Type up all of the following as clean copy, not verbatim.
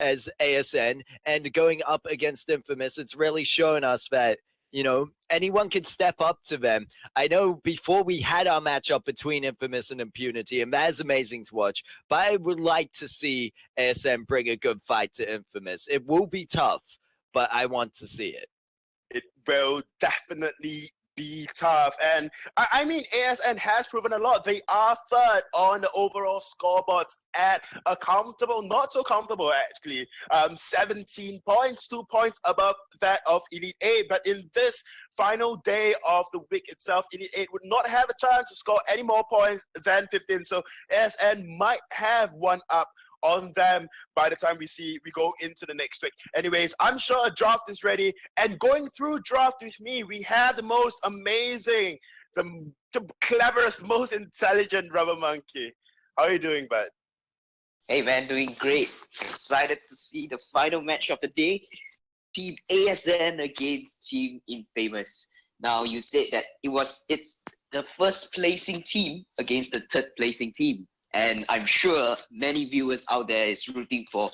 as ASN and going up against Infamous, it's really shown us that, anyone can step up to them. I know before we had our matchup between Infamous and Impunity, and that is amazing to watch, but I would like to see ASN bring a good fight to Infamous. It will be tough, but I want to see it. It will definitely be tough. And I mean, ASN has proven a lot. They are third on the overall scoreboards at a comfortable, not so comfortable actually, 17 points, 2 points above that of Elite 8. But in this final day of the week itself, Elite 8 would not have a chance to score any more points than 15. So ASN might have one up on them by the time we go into the next week. Anyways, I'm sure a draft is ready, and going through draft with me, we have the most amazing, the cleverest, most intelligent rubber monkey. How are you doing, bud? Hey man, doing great. Excited to see the final match of the day. Team ASN against Team Infamous. Now you said that it's the first placing team against the third placing team. And I'm sure many viewers out there is rooting for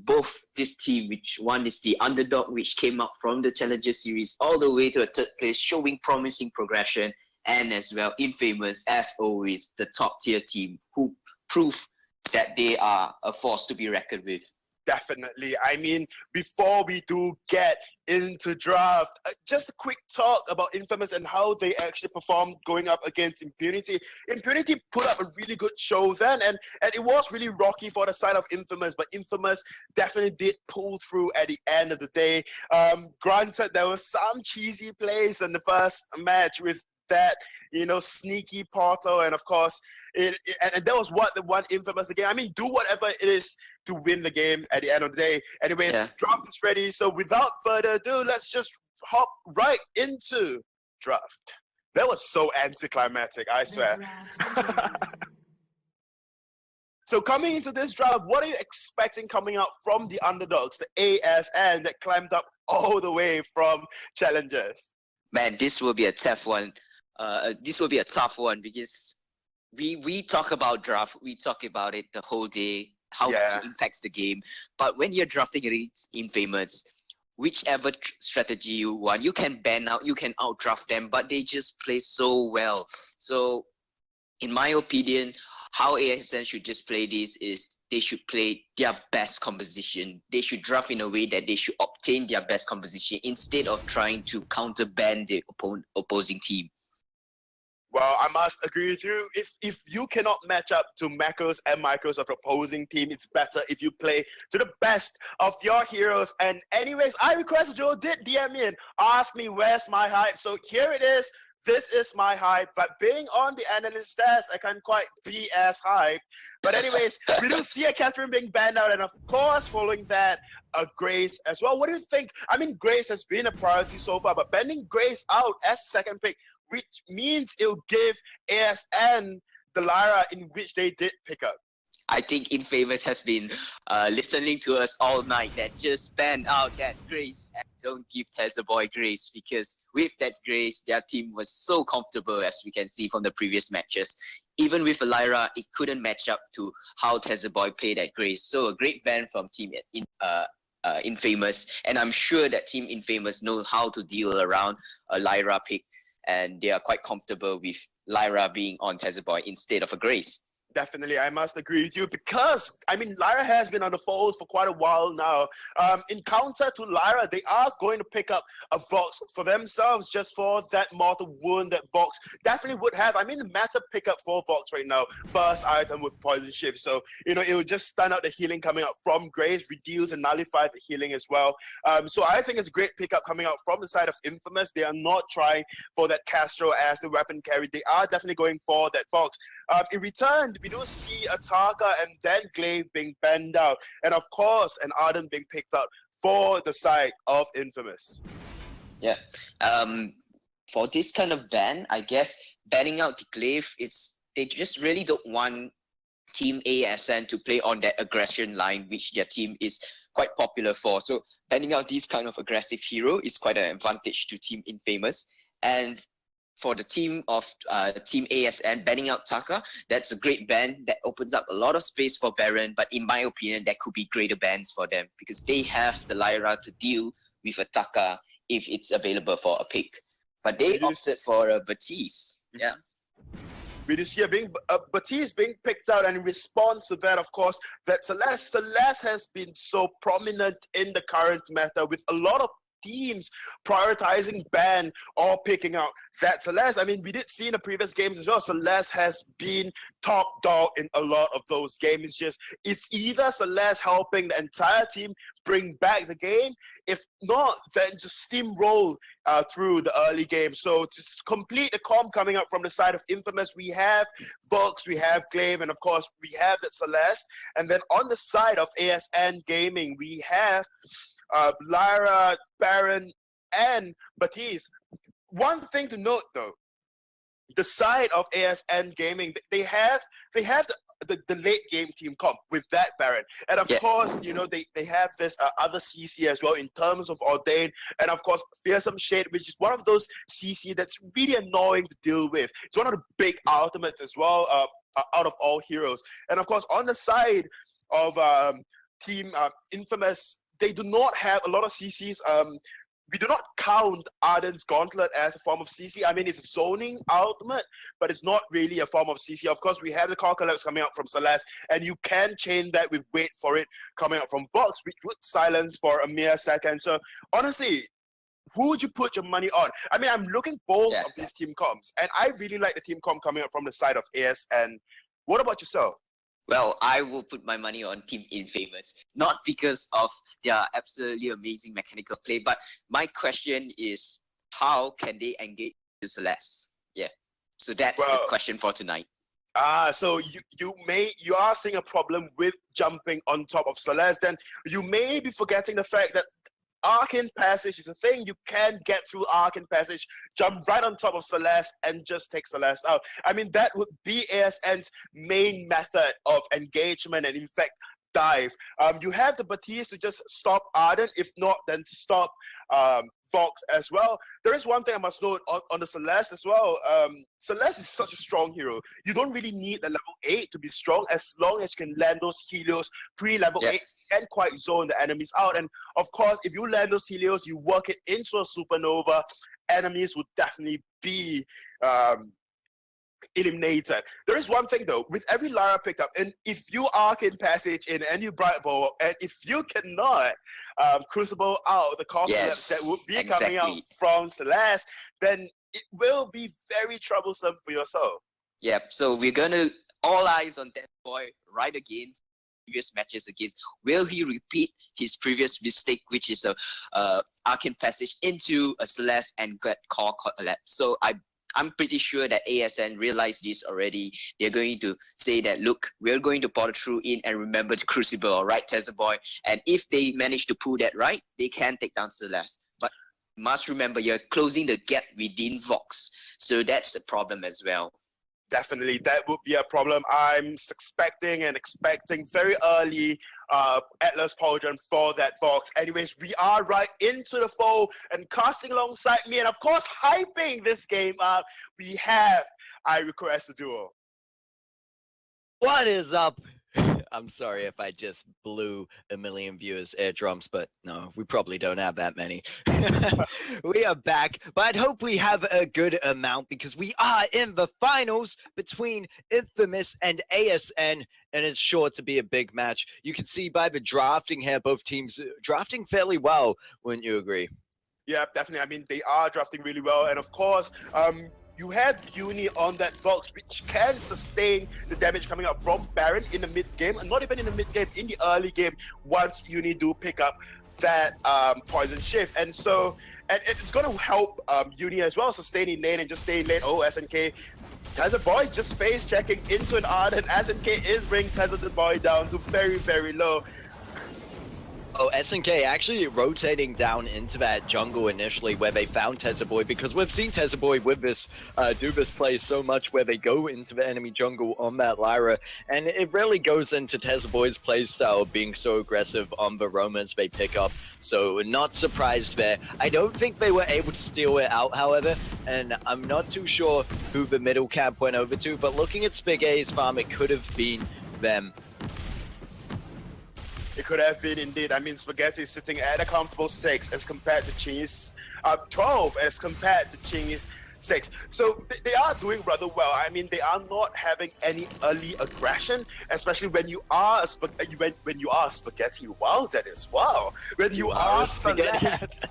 both this team, which one is the underdog, which came up from the Challenger Series all the way to a third place, showing promising progression, and as well Infamous, as always, the top tier team who prove that they are a force to be reckoned with. Definitely. I mean, before we do get into draft, just a quick talk about Infamous and how they actually performed going up against Impunity. Impunity put up a really good show then, and it was really rocky for the side of Infamous, but Infamous definitely did pull through at the end of the day. Granted, there was some cheesy plays in the first match with that, sneaky portal, and of course, and that was what the one Infamous again. I mean, do whatever it is to win the game at the end of the day. Anyways, draft is ready. So without further ado, let's just hop right into draft. That was so anticlimactic, I swear. So coming into this draft, what are you expecting coming out from the underdogs, the ASN that climbed up all the way from challengers? Man, this will be a tough one. This will be a tough one because we talk about draft, we talk about it the whole day, how it impacts the game. But when you're drafting against Infamous, whichever strategy you want, you can ban out, you can outdraft them, but they just play so well. So, in my opinion, how ASN should just play this is they should play their best composition. They should draft in a way that they should obtain their best composition instead of trying to counterban the opposing team. Well, I must agree with you. If you cannot match up to macros and micros of opposing team, it's better if you play to the best of your heroes. And anyways, I requested Joe did DM me and ask me where's my hype. So here it is. This is my hype, but being on the analyst desk, I can't quite be as hype. But anyways, we do see a Catherine being banned out, and of course, following that, a Grace as well. What do you think? I mean, Grace has been a priority so far, but banning Grace out as second pick, which means it'll give ASN the Lyra in which they did pick up. I think Infamous has been listening to us all night that just ban out that Grace and don't give Tezza Boy Grace, because with that Grace, their team was so comfortable, as we can see from the previous matches. Even with a Lyra, it couldn't match up to how Tezza Boy played at Grace. So a great ban from Team Infamous, and I'm sure that Team Infamous know how to deal around a Lyra pick, and they are quite comfortable with Lyra being on Tezza Boy instead of a Grace. Definitely, I must agree with you because, I mean, Lyra has been on the fold for quite a while now. In counter to Lyra, they are going to pick up a Vox for themselves just for that mortal wound that Vox definitely would have. I mean, the meta pickup for Vox right now, first item with Poison Shift. So, it would just stand out the healing coming out from Grace, reduce and nullify the healing as well. So I think it's a great pickup coming out from the side of Infamous. They are not trying for that Castro as the weapon carry. They are definitely going for that Vox. In return, we do see a Targa and then Glaive being banned out. And of course, an Arden being picked out for the side of Infamous. Yeah. For this kind of ban, I guess banning out the Glaive, they just really don't want Team ASN to play on that aggression line, which their team is quite popular for. So banning out this kind of aggressive hero is quite an advantage to Team Infamous. And for the team of Team ASN banning out Taka, that's a great ban that opens up a lot of space for Baron. But in my opinion, there could be greater bans for them because they have the Lyra to deal with a Taka if it's available for a pick. But they opted for a Batiste. Yeah. We just hear Batiste being picked out, and in response to that, of course, that Celeste has been so prominent in the current meta with a lot of teams prioritizing ban or picking out that Celeste. I mean, we did see in the previous games as well, Celeste has been top dog in a lot of those games. It's either Celeste helping the entire team bring back the game, if not, then just steamroll through the early game. So to complete the comp coming up from the side of Infamous, we have Vox, we have Glaive, and of course we have the Celeste. And then on the side of ASN Gaming, we have Lyra, Baron, and Batiste. One thing to note though, the side of ASN Gaming, they have the late game team comp with that Baron, and of course, you know, they have this other CC as well in terms of Ordain, and of course Fearsome Shade, which is one of those CC that's really annoying to deal with. It's one of the big ultimates as well, out of all heroes. And of course on the side of Team Infamous, they do not have a lot of CCs. We do not count Arden's Gauntlet as a form of CC. I mean, it's a zoning ultimate, but it's not really a form of CC. Of course, we have the Call Collapse coming out from Celeste, and you can chain that with Wait For It coming out from Vox, which would silence for a mere second. So, honestly, who would you put your money on? I mean, I'm looking both of these team comps, and I really like the team comp coming out from the side of ASN. What about yourself? Well, I will put my money on Team Infamous, not because of their absolutely amazing mechanical play, but my question is, how can they engage to Celeste? Yeah, so that's the question for tonight. So you are seeing a problem with jumping on top of Celeste, then you may be forgetting the fact that Arcane Passage is a thing. You can get through Arcane Passage, jump right on top of Celeste, and just take Celeste out. I mean, that would be ASN's main method of engagement and, in fact, dive. You have the Batiste to just stop Arden. If not, then stop Vox as well. There is one thing I must note on the Celeste as well. Celeste is such a strong hero. You don't really need the level 8 to be strong, as long as you can land those Helios pre-level 8 and quite zone the enemies out. And of course, if you land those Helios, you work it into a Supernova, enemies would definitely be eliminated. There is one thing though, with every Lara picked up, and if you Arcane Passage in any Bright Ball, and if you cannot Crucible out the confidence that would be coming out from Celeste, then it will be very troublesome for yourself. Yep, so we're gonna all eyes on that boy right again. Previous matches against, will he repeat his previous mistake, which is a Arcane Passage into a Celeste and get Core Collapse? So I'm pretty sure that ASN realized this already. They're going to say that, look, we're going to border through in and remember the Crucible, all right, Tezza Boy? And if they manage to pull that right, they can take down Celeste. But you must remember, you're closing the gap within Vox. So that's a problem as well. Definitely, that would be a problem. I'm expecting very early Atlas Pauldron for that Vox. Anyways, we are right into the foe, and casting alongside me, and of course hyping this game up, we have I Request a Duo. What is up? I'm sorry if I just blew a million viewers' eardrums, but no, we probably don't have that many. We are back, but I'd hope we have a good amount because we are in the finals between Infamous and ASN, and it's sure to be a big match. You can see by the drafting here, both teams drafting fairly well, wouldn't you agree? Yeah, definitely. I mean, they are drafting really well, and of course, you have Uni on that Vox, which can sustain the damage coming up from Baron in the mid-game, and not even in the mid-game, in the early game, once Uni do pick up that Poison Shift. And so, and it's going to help Uni as well, sustain in lane and just stay in lane. Oh, SNK, Tezza Boy just face-checking into an Arden. SNK is bringing Tezza Boy down to very, very low. Oh, SNK actually rotating down into that jungle initially where they found Boy, because we've seen Boy with this do this play so much where they go into the enemy jungle on that Lyra, and it really goes into Boy's playstyle of being so aggressive on the roamers they pick up, so not surprised there. I don't think they were able to steal it out, however, and I'm not too sure who the middle camp went over to, but looking at Spaghetti's farm, it could have been them. It could have been indeed. I mean, Spaghetti is sitting at a comfortable 6 as compared to Chingy's 12 as compared to Chingy's 6. So they are doing rather well. I mean, they are not having any early aggression, especially when you are when you are Spaghetti. Wow, that is wow. When you are Celeste,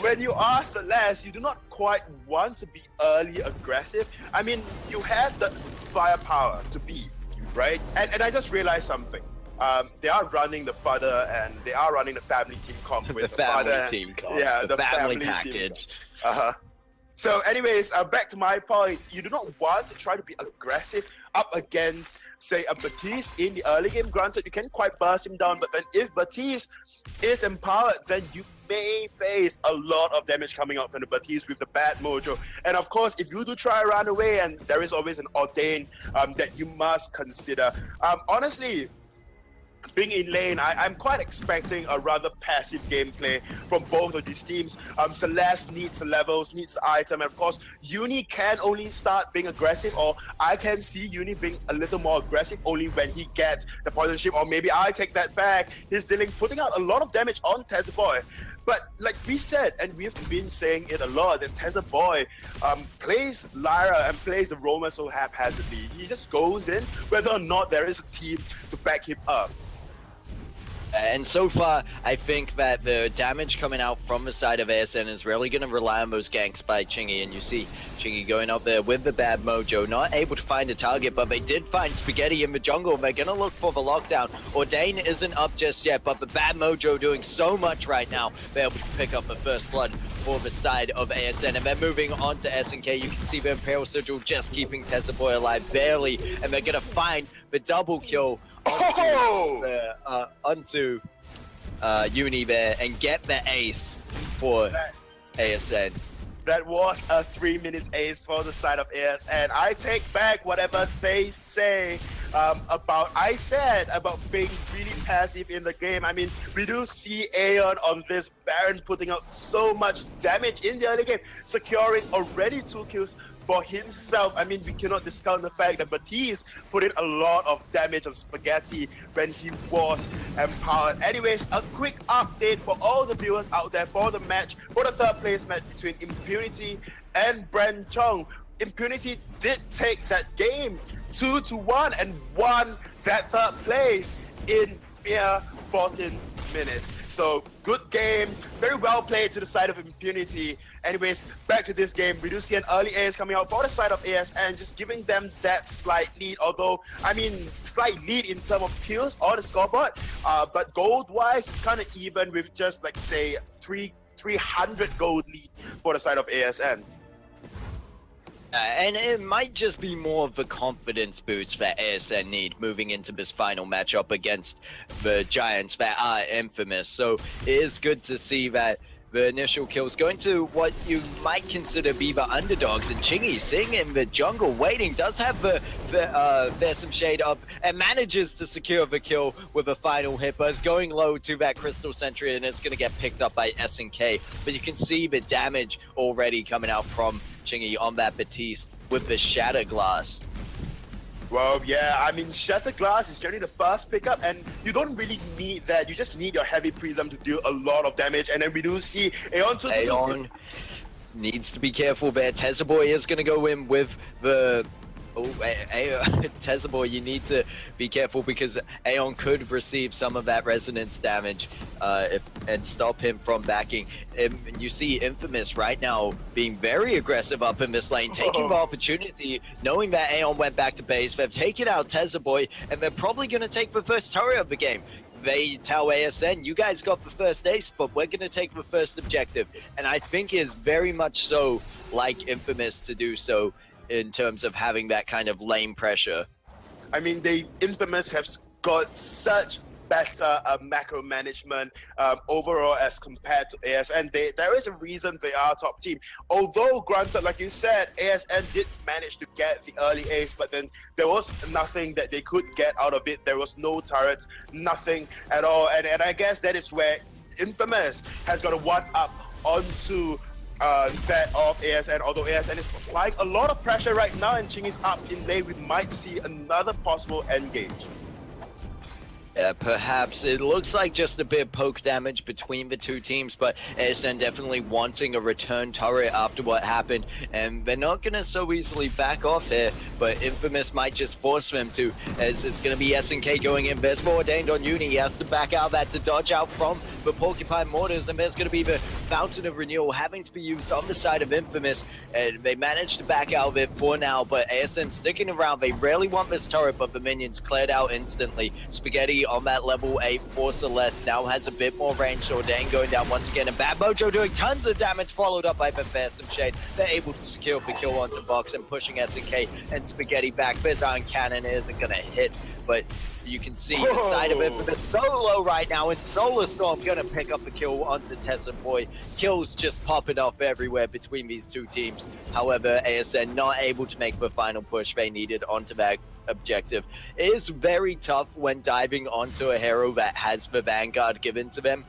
when you are Celeste, you do not quite want to be early aggressive. I mean, you have the firepower to be, right? And I just realized something. They are running the father and they are running the family team comp with the family father, team comp. Yeah, the family team. package. So anyways, back to my point, you do not want to try to be aggressive up against, say, a Baptiste in the early game. Granted, you can quite burst him down, but then if Baptiste is empowered, then you may face a lot of damage coming out from the Baptiste with the bad mojo. And of course, if you do try to run away, and there is always an Ordain that you must consider. Honestly, being in lane, I'm quite expecting a rather passive gameplay from both of these teams. Celeste needs the levels, needs the item, and of course, Uni can only start being aggressive, or I can see Uni being a little more aggressive only when he gets the poison ship, or maybe I take that back. He's putting out a lot of damage on Boy. But like we said, and we've been saying it a lot, that Boy plays Lyra and plays the roamer so haphazardly. He just goes in whether or not there is a team to back him up. And so far, I think that the damage coming out from the side of ASN is really going to rely on those ganks by Chingy. And you see Chingy going up there with the bad mojo, not able to find a target, but they did find Spaghetti in the jungle. They're going to look for the lockdown. Ordain isn't up just yet, but the bad mojo doing so much right now. They're able to pick up the first blood for the side of ASN. And then moving on to SNK, you can see the Imperial Sigil just keeping Boy alive barely. And they're going to find the double kill onto Uni there and get the ace for ASN. That was a 3 minutes ace for the side of ASN. I take back whatever they say about being really passive in the game. I mean, we do see Aeon on this Baron putting out so much damage in the early game, securing already 2 kills for himself. I mean, we cannot discount the fact that Baptiste put in a lot of damage on Spaghetti when he was empowered. Anyways, a quick update for all the viewers out there for the match, for the third place match between Impunity and Brent Chong. Impunity did take that game 2-1 and won that third place in mere 14 minutes. So good game, very well played to the side of Impunity. Anyways, back to this game, we do see an early ace coming out for the side of ASN, just giving them that slight lead, although, I mean, slight lead in terms of kills on the scoreboard, but gold-wise, it's kind of even with just, like, say, 300 gold lead for the side of ASN. And it might just be more of a confidence boost that ASN need moving into this final matchup against the Giants that are infamous. So it is good to see that the initial kills going to what you might consider be the underdogs, and Chingy sitting in the jungle waiting, does have the Fearsome Shade up and manages to secure the kill with a final hit, but is going low to that Crystal Sentry and it's going to get picked up by SNK. But you can see the damage already coming out from Chingy on that Baptiste with the Shatter Glass. Well, yeah, I mean, Shatter Glass is generally the first pickup, and you don't really need that. You just need your Heavy Prism to deal a lot of damage, and then we do see Aeon needs to be careful there. Boy is going to go in with the... Boy, you need to be careful because Aeon could receive some of that resonance damage and stop him from backing. And you see Infamous right now being very aggressive up in this lane, taking the opportunity, knowing that Aeon went back to base. They've taken out Boy, and they're probably going to take the first turret of the game. They tell ASN, you guys got the first ace, but we're going to take the first objective. And I think it's very much so like Infamous to do so, in terms of having that kind of lane pressure. I mean, Infamous have got such better macro management overall as compared to ASN. There is a reason they are top team. Although, granted, like you said, ASN did manage to get the early ace, but then there was nothing that they could get out of it. There was no turrets, nothing at all. And I guess that is where Infamous has got a one-up onto that of ASN, although ASN is applying a lot of pressure right now and Ching is up in lane. We might see another possible engage. Yeah, perhaps. It looks like just a bit of poke damage between the two teams, but ASN definitely wanting a return turret after what happened, and they're not going to so easily back off here, but Infamous might just force them to, as it's going to be SNK going in. There's more ordained on Uni. He has to back out that to dodge out from the Porcupine Mortars, and there's going to be the Fountain of Renewal having to be used on the side of Infamous, and they managed to back out of it for now, but ASN sticking around. They really want this turret, but the minions cleared out instantly. Spaghetti on that level 8 for Celeste now has a bit more range. Ordain going down once again, and Bad Mojo doing tons of damage, followed up by Fearsome Shade. They're able to secure the kill onto Box and pushing SNK and Spaghetti back. Fizz Iron Cannon isn't going to hit, but you can see the side of Infamous so low right now, and Solar Storm gonna pick up the kill onto Tessa Boy. Kills just popping off everywhere between these two teams. However, ASN not able to make the final push they needed onto that objective. It is very tough when diving onto a hero that has the Vanguard given to them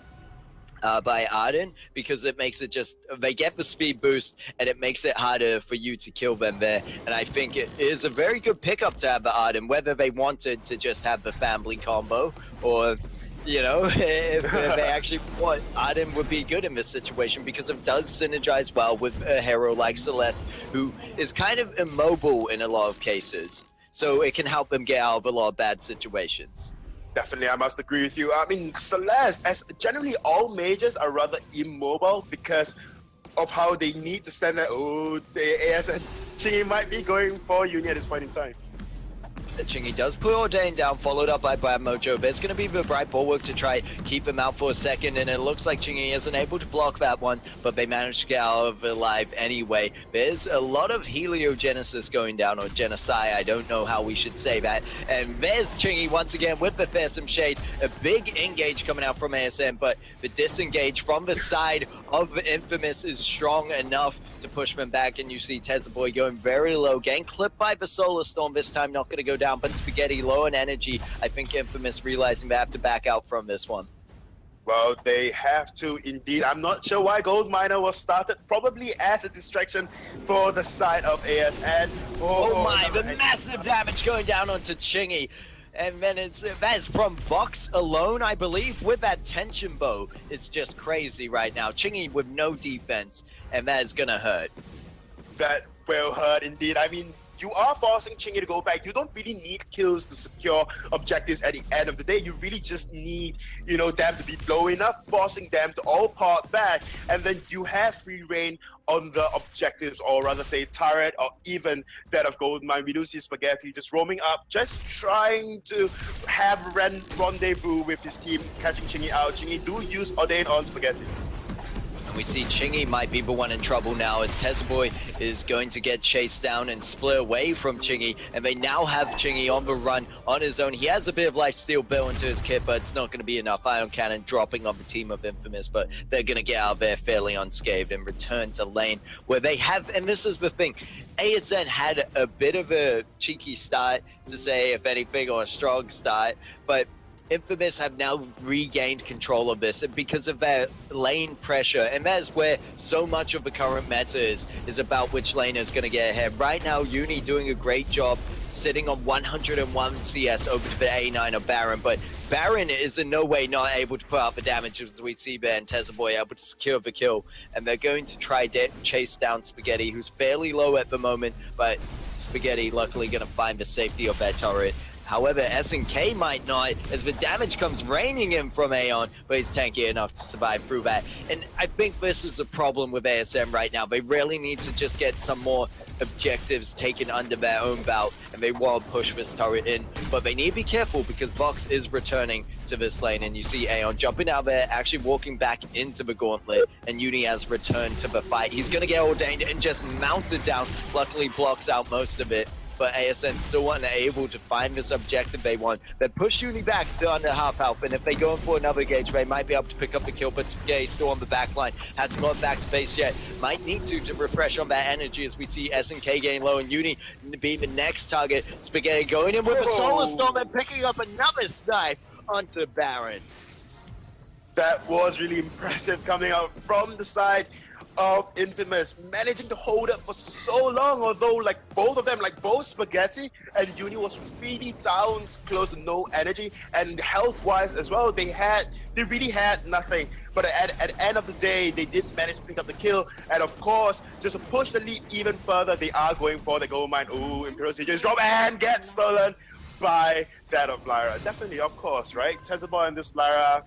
by Arden, because it makes it just, they get the speed boost and it makes it harder for you to kill them there. And I think it is a very good pickup to have the Arden, whether they wanted to just have the family combo or, you know, if they actually want, Arden would be good in this situation because it does synergize well with a hero like Celeste, who is kind of immobile in a lot of cases. So it can help them get out of a lot of bad situations. Definitely, I must agree with you. I mean, Celeste, as generally all mages are rather immobile because of how they need to stand there. Oh, the ASN Chingy might be going for Uni at this point in time. Chingy does put Ordain down, followed up by Bad Mojo. There's going to be the right bulwark to try keep him out for a second, and it looks like Chingy isn't able to block that one, but they managed to get out of it alive anyway. There's a lot of heliogenesis going down, or genocide, I don't know how we should say that. And there's Chingy once again with the Fearsome Shade. A big engage coming out from ASN, but the disengage from the side of Infamous is strong enough to push them back, and you see Tezza Boy going very low, getting clipped by the Solar Storm this time, not going to go down, but Spaghetti low in energy. I think Infamous realizing they have to back out from this one. Well, they have to indeed. I'm not sure why Gold Miner was started, probably as a distraction for the side of ASN. Oh my, the massive damage going down onto Chingy. And then that's from Vox alone, I believe, with that tension bow. It's just crazy right now. Chingy with no defense, and that is gonna hurt. That will hurt indeed. I mean, you are forcing Chingy to go back. You don't really need kills to secure objectives at the end of the day. You really just need, you know, them to be low enough, forcing them to all part back, and then you have free reign on the objectives, or rather say turret, or even that of Goldmine. We do see Spaghetti just roaming up, just trying to have a rendezvous with his team, catching Chingy out. Chingy do use Ordain on Spaghetti. And we see Chingy might be the one in trouble now, as Tezzaboy is going to get chased down and split away from Chingy, and they now have Chingy on the run on his own. He has a bit of lifesteal built into his kit, but it's not going to be enough. Ion Cannon dropping on the team of Infamous, but they're going to get out of there fairly unscathed and return to lane, where they have, and this is the thing, ASN had a bit of a cheeky start, to say if anything, or a strong start, but Infamous have now regained control of this, and because of their lane pressure, and that's where so much of the current meta is about which lane is going to get ahead. Right now, Uni doing a great job sitting on 101 CS over to the A9 of Baron, but Baron is in no way not able to put out the damage as we see there, and Tezzaboy able to secure the kill, and they're going to try chase down Spaghetti, who's fairly low at the moment, but Spaghetti luckily going to find the safety of that turret. However, SNK might not, as the damage comes raining in from Aeon, but he's tanky enough to survive through that. And I think this is the problem with ASM right now. They really need to just get some more objectives taken under their own belt, and they want to push this turret in. But they need to be careful, because Vox is returning to this lane, and you see Aeon jumping out there, actually walking back into the gauntlet, and Uni has returned to the fight. He's going to get ordained and just mounted down, luckily blocks out most of it. but ASN still unable to find this objective they want. They push Uni back to under half health, and if they go in for another gauge, they might be able to pick up the kill, but Spaghetti still on the back line. Hasn't got back to base yet. Might need to refresh on that energy as we see SNK getting low, and Uni being the next target. Spaghetti going in with a Solar Storm and picking up another snipe onto Baron. That was really impressive coming out from the side of Infamous, managing to hold up for so long, although like both of them, like both Spaghetti and Uni was really down close to no energy, and health-wise as well, they really had nothing. But at the end of the day, they did manage to pick up the kill, and of course, just to push the lead even further, they are going for the gold mine. Ooh, Imperial Siege drop and gets stolen by that of Lyra. Definitely, of course, right? Tezabor and this Lyra.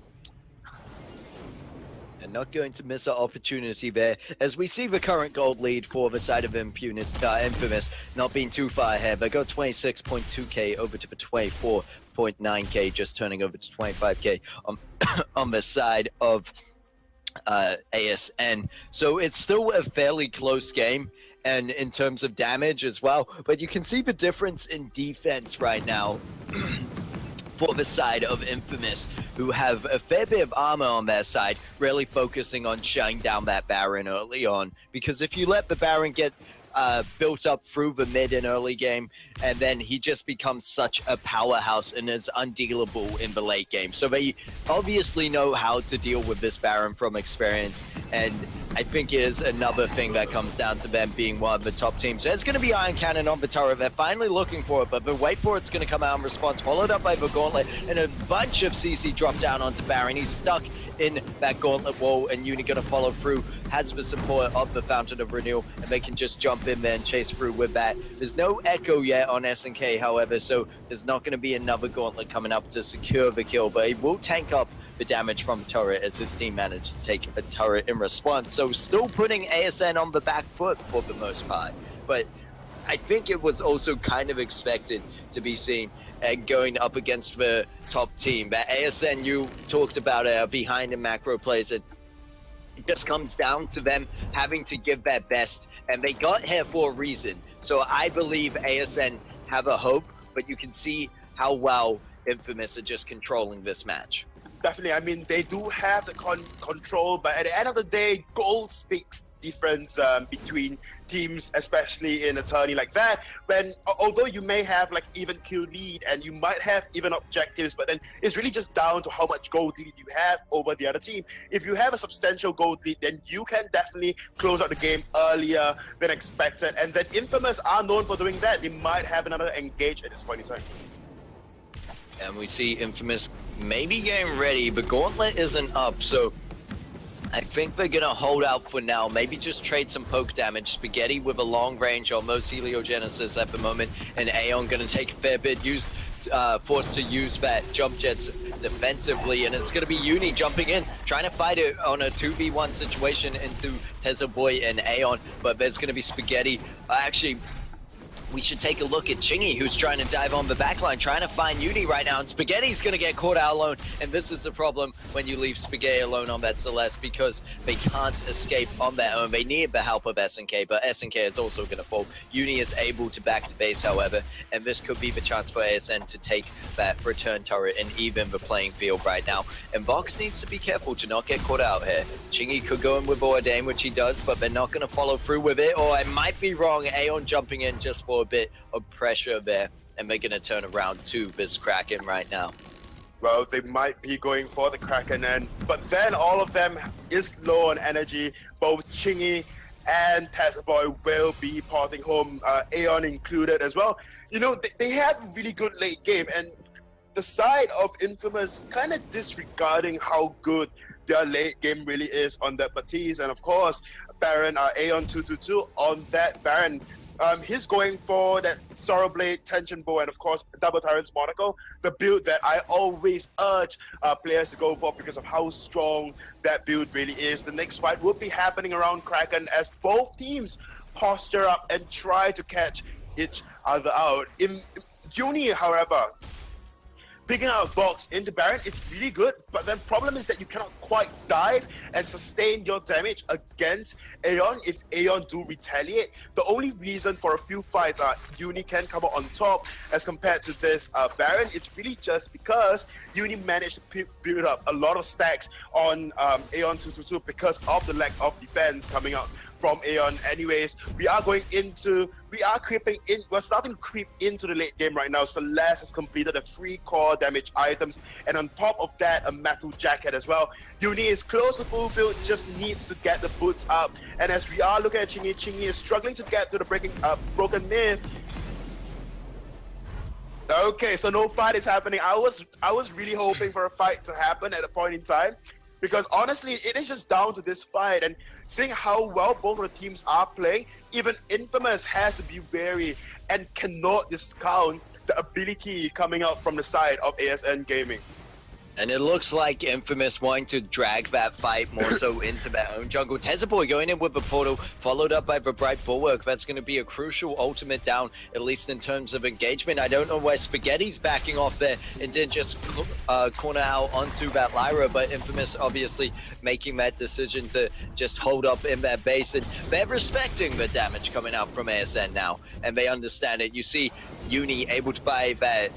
And not going to miss an opportunity there, as we see the current gold lead for the side of Infamous not being too far ahead. They go 26.2k over to the 24.9k, just turning over to 25k on the side of ASN. So it's still a fairly close game, and in terms of damage as well. But you can see the difference in defense right now for the side of Infamous, who have a fair bit of armor on their side, really focusing on shutting down that Baron early on. Because if you let the Baron get built up through the mid and early game, and then he just becomes such a powerhouse and is undealable in the late game. So they obviously know how to deal with this Baron from experience, and I think it is another thing that comes down to them being one of the top teams. So it's going to be Iron Cannon on the turret. They're finally looking for it, but the wait for it's going to come out in response, followed up by the Gauntlet, and a bunch of CC drop down onto Baron. He's stuck in that Gauntlet wall, and Uni going to follow through, has the support of the Fountain of Renewal, and they can just jump in there and chase through with that. There's no Echo yet on SNK, however, so there's not going to be another Gauntlet coming up to secure the kill, but he will tank up the damage from the turret as his team managed to take a turret in response. So still putting ASN on the back foot for the most part, but I think it was also kind of expected to be seen and going up against the top team. But ASN, you talked about behind in macro plays, and it just comes down to them having to give their best, and they got here for a reason. So I believe ASN have a hope, but you can see how well Infamous are just controlling this match. Definitely, I mean, they do have the control, but at the end of the day, gold speaks difference between teams, especially in a tourney like that, when although you may have like even kill lead and you might have even objectives, but then it's really just down to how much gold lead you have over the other team. If you have a substantial gold lead, then you can definitely close out the game earlier than expected, and then Infamous are known for doing that. They might have another engage at this point in time. And we see Infamous maybe getting ready, but Gauntlet isn't up, so I think they're gonna hold out for now. Maybe just trade some poke damage. Spaghetti with a long range on most Heliogenesis at the moment, and Aeon gonna take a fair bit, forced to use that jump jets defensively, and it's gonna be Uni jumping in, trying to fight it on a 2v1 situation into Tezabor and Aeon, but there's gonna be Spaghetti. Actually, we should take a look at Chingy, who's trying to dive on the backline, trying to find Uni right now, and Spaghetti's going to get caught out alone, and this is the problem when you leave Spaghetti alone on that Celeste, because they can't escape on their own. They need the help of SNK, but SNK is also going to fall. Uni is able to back to base, however, and this could be the chance for ASN to take that return turret and even the playing field right now. And Vox needs to be careful to not get caught out here. Chingy could go in with Ordain, which he does, but they're not going to follow through with it, or I might be wrong, Aeon jumping in just for a bit of pressure there, and they're gonna turn around to this Kraken right now. Well, they might be going for the Kraken, but then all of them is low on energy. Both Chingy and Tezabor will be porting home, Aeon included as well. You know, they have a really good late game, and the side of Infamous kind of disregarding how good their late game really is on that Batiste, and of course, Baron, Aeon 222 on that Baron. He's going for that Sorrow Blade, Tension Bow, and of course, Double Tyrant's Monocle, the build that I always urge players to go for because of how strong that build really is. The next fight will be happening around Kraken as both teams posture up and try to catch each other out. In Uni, however, picking out a Vox into Baron, it's really good, but the problem is that you cannot quite dive and sustain your damage against Aeon if Aeon do retaliate. The only reason for a few fights Uni can come out on top as compared to this Baron, it's really just because Uni managed to build up a lot of stacks on Aeon 222 because of the lack of defense coming out from Aeon. Anyways, we're starting to creep into the late game right now. Celeste has completed the 3 core damage items, and on top of that, a metal jacket as well. Uni is close to full build, just needs to get the boots up. And as we are looking at Chingy is struggling to get to the broken myth. Okay, so no fight is happening. I was really hoping for a fight to happen at a point in time, because honestly, it is just down to this fight, and seeing how well both of the teams are playing, even Infamous has to be wary and cannot discount the ability coming out from the side of ASN Gaming. And it looks like Infamous wanting to drag that fight more so into their own jungle. Tezaboy going in with the portal, followed up by the Bright Bulwark. That's going to be a crucial ultimate down, at least in terms of engagement. I don't know why Spaghetti's backing off there and didn't just corner out onto that Lyra, but Infamous obviously making that decision to just hold up in their base. And they're respecting the damage coming out from ASN now, and they understand it. You see Uni able to buy that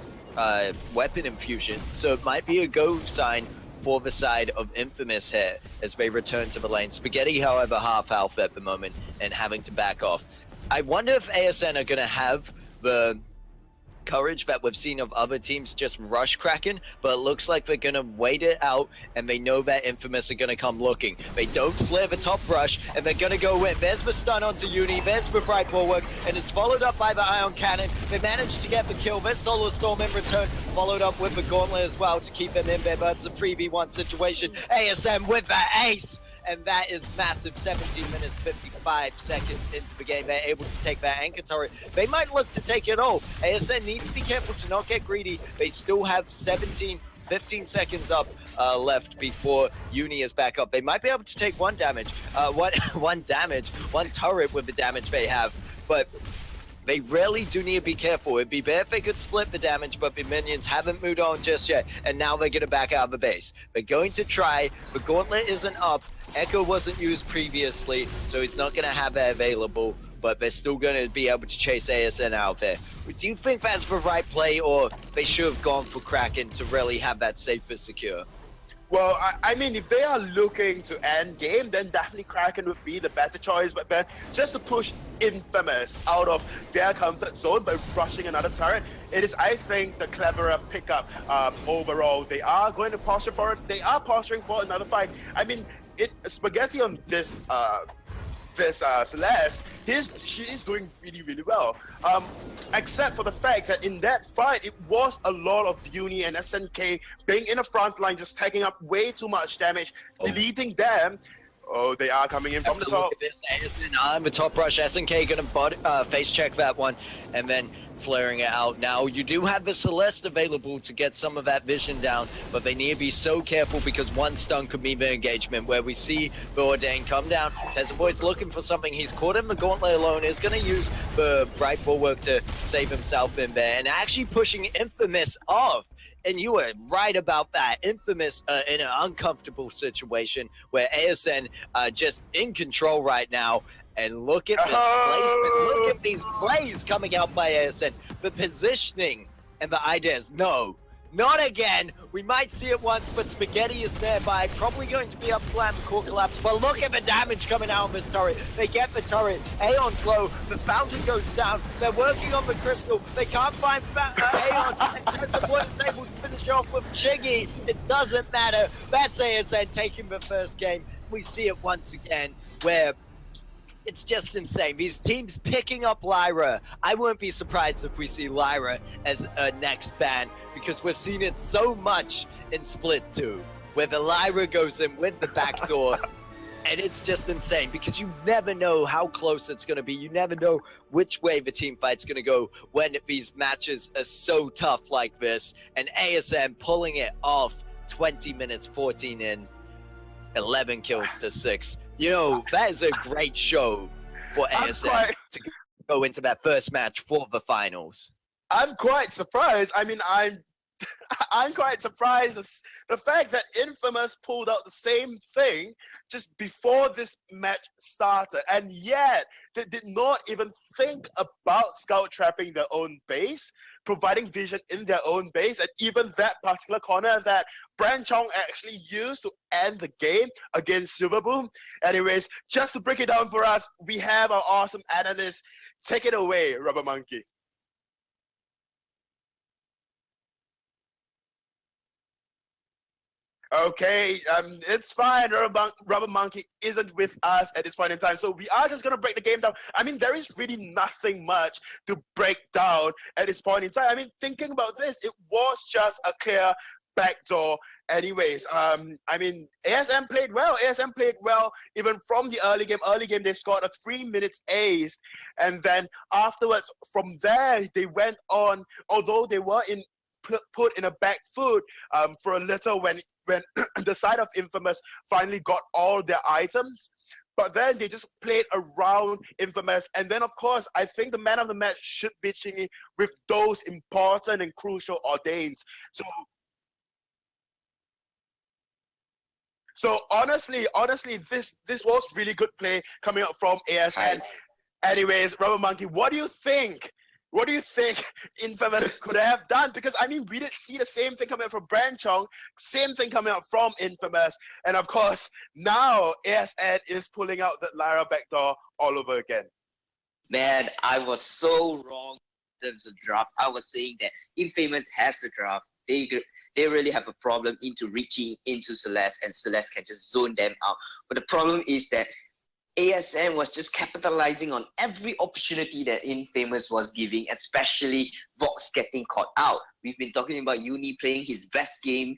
weapon infusion, so it might be a go sign for the side of Infamous here as they return to the lane. Spaghetti, however, half health at the moment and having to back off. I wonder if ASN are going to have the courage that we've seen of other teams just rush Kraken, but it looks like they're going to wait it out, and they know that Infamous are going to come looking. They don't flare the top rush, and they're going to go in. There's the stun onto Uni, there's the Bright Bulwark, and it's followed up by the Ion Cannon. They managed to get the kill. There's Solar Storm in return, followed up with the Gauntlet as well to keep them in there, but it's a 3v1 situation. ASM with the ace! And that is massive. 17 minutes, 55 seconds into the game. They're able to take that anchor turret. They might look to take it all. ASN needs to be careful to not get greedy. They still have 15 seconds up left before Uni is back up. They might be able to take one turret with the damage they have, but they really do need to be careful. It'd be better if they could split the damage, but the minions haven't moved on just yet, and now they're going to back out of the base. They're going to try. The Gauntlet isn't up. Echo wasn't used previously, so he's not going to have that available, but they're still going to be able to chase ASN out there. Do you think that's the right play, or they should have gone for Kraken to really have that safer secure? Well, I mean, if they are looking to end game, then definitely Kraken would be the better choice. But then just to push Infamous out of their comfort zone by rushing another turret, it is, I think, the cleverer pickup overall. They are going to posture for it. They are posturing for another fight. I mean, Spaghetti on this Celeste, she is doing really, really well. Except for the fact that in that fight, it was a lot of Uni and SNK being in the front line, just taking up way too much damage, deleting them. Oh, they are coming in from the top. On the top rush, SNK gonna face check that one, and then flaring it out. Now, you do have the Celeste available to get some of that vision down, but they need to be so careful because one stun could mean the engagement, where we see the Ordain come down. Tezaboy's looking for something. He's caught in the Gauntlet alone. Is going to use the Bright Bulwark to save himself in there, and actually pushing Infamous off. And you were right about that. Infamous in an uncomfortable situation where ASN just in control right now. And look at this placement. Look at these plays coming out by ASN. The positioning and the ideas. No, not again. We might see it once, but Spaghetti is nearby. Probably going to be up flat and core collapse. But look at the damage coming out on this turret. They get the turret. Aeon's low. The fountain goes down. They're working on the crystal. They can't find Aeon. And Tezaboy is able to finish off with Chiggy. It doesn't matter. That's ASN taking the first game. We see it once again where it's just insane. These teams picking up Lyra. I wouldn't be surprised if we see Lyra as a next ban, because we've seen it so much in Split 2, where the Lyra goes in with the backdoor, and it's just insane because you never know how close it's going to be. You never know which way the team fight's going to go when these matches are so tough like this, and ASM pulling it off 20 minutes, 14 in, 11 kills to 6. You know, that is a great show for ASN to go into that first match for the finals. I'm quite surprised. I mean, I'm quite surprised the fact that Infamous pulled out the same thing just before this match started, and yet they did not even think about scout trapping their own base, providing vision in their own base, and even that particular corner that Bran Chong actually used to end the game against Silverboom. Anyways, just to break it down for us, we have our awesome analyst. Take it away, Rubber Monkey. Okay, it's fine. Rubber Monkey isn't with us at this point in time, so we are just gonna break the game down. I mean, there is really nothing much to break down at this point in time. I mean, thinking about this, it was just a clear backdoor. Anyways, I mean, ASN played well. ASN played well even from the early game. Early game, they scored a 3 minutes ace, and then afterwards, from there, they went on. Although they were put in a back foot for a little when the side of Infamous finally got all their items. But then they just played around Infamous. And then, of course, I think the man of the match should be Chingy with those important and crucial ordains. So honestly, this was really good play coming up from ASN. Anyways, Rubber Monkey, what do you think? What do you think Infamous could have done? Because, I mean, we did see the same thing coming out from Bran Chong, same thing coming out from Infamous. And, of course, now ASN is pulling out that Lyra backdoor all over again. Man, I was so wrong in terms of draft. I was saying that Infamous has the draft. They really have a problem into reaching into Celeste, and Celeste can just zone them out. But the problem is that ASN was just capitalizing on every opportunity that Infamous was giving, especially Vox getting caught out. We've been talking about Uni playing his best game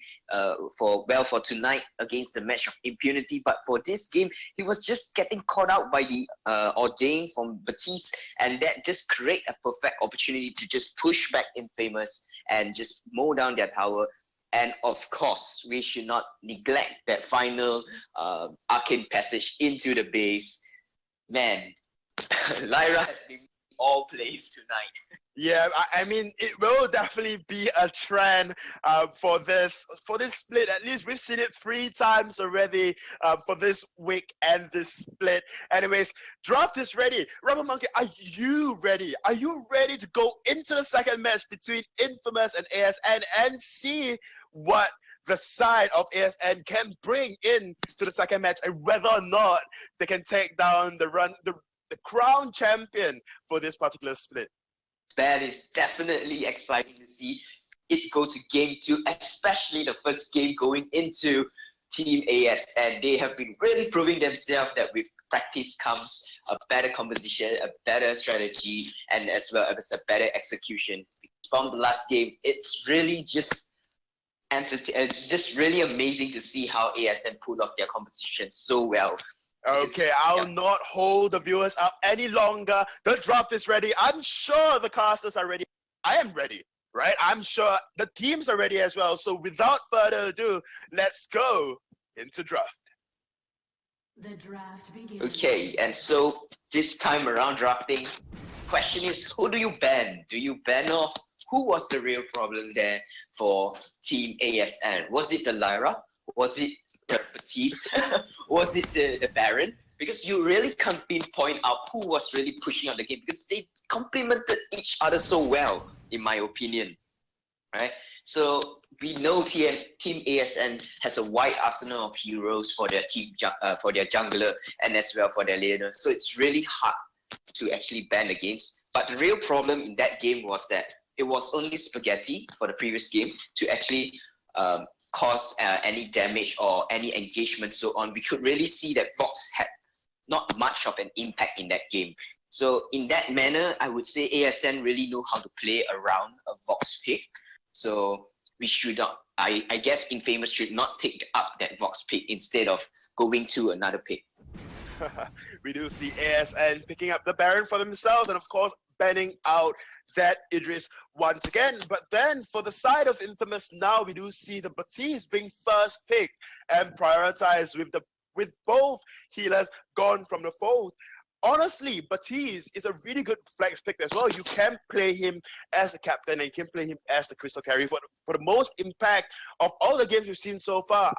for tonight against the match of Impunity, but for this game, he was just getting caught out by the Ordain from Batiste, and that just create a perfect opportunity to just push back Infamous and just mow down their tower. And of course, we should not neglect that final arcane passage into the base. Man, Lyra has been all plays tonight. Yeah, I mean, it will definitely be a trend for this split. At least we've seen it 3 times already for this week and this split. Anyways, draft is ready. Rubber Monkey, are you ready? Are you ready to go into the second match between Infamous and ASN and see what the side of ASN can bring in to the second match, and whether or not they can take down the crown champion for this particular split? That is definitely exciting to see it go to game 2, especially the first game going into Team ASN. They have been really proving themselves that with practice comes a better composition, a better strategy, and as well as a better execution. From the last game, it's really just it's just really amazing to see how ASN pulled off their competition so well. Okay, I'll not hold the viewers up any longer. The draft is ready. I'm sure the casters are ready. I am ready, right? I'm sure the teams are ready as well. So without further ado, let's go into draft. The draft begins. Okay, and so this time around drafting, question is, who do you ban? Do you ban off? Who was the real problem there for Team ASN? Was it the Lyra? Was it the Batiste? Was it the Baron? Because you really can't pinpoint out who was really pushing out the game, because they complemented each other so well, in my opinion. Right? So we know Team ASN has a wide arsenal of heroes for their for their jungler and as well for their laner. So it's really hard to actually ban against. But the real problem in that game was that it was only Spaghetti for the previous game to actually cause any damage or any engagement, so on. We could really see that Vox had not much of an impact in that game. So in that manner, I would say ASN really know how to play around a Vox pick. So we should not, I guess Infamous should not take up that Vox pick instead of going to another pick. We do see ASN picking up the Baron for themselves, and of course banning out that Idris once again. But then for the side of Infamous now, we do see the Batiste being first picked and prioritized with both healers gone from the fold. honestly, Batiste is a really good flex pick as well. You can play him as a captain and you can play him as the crystal carry. For the most impact of all the games we've seen so far,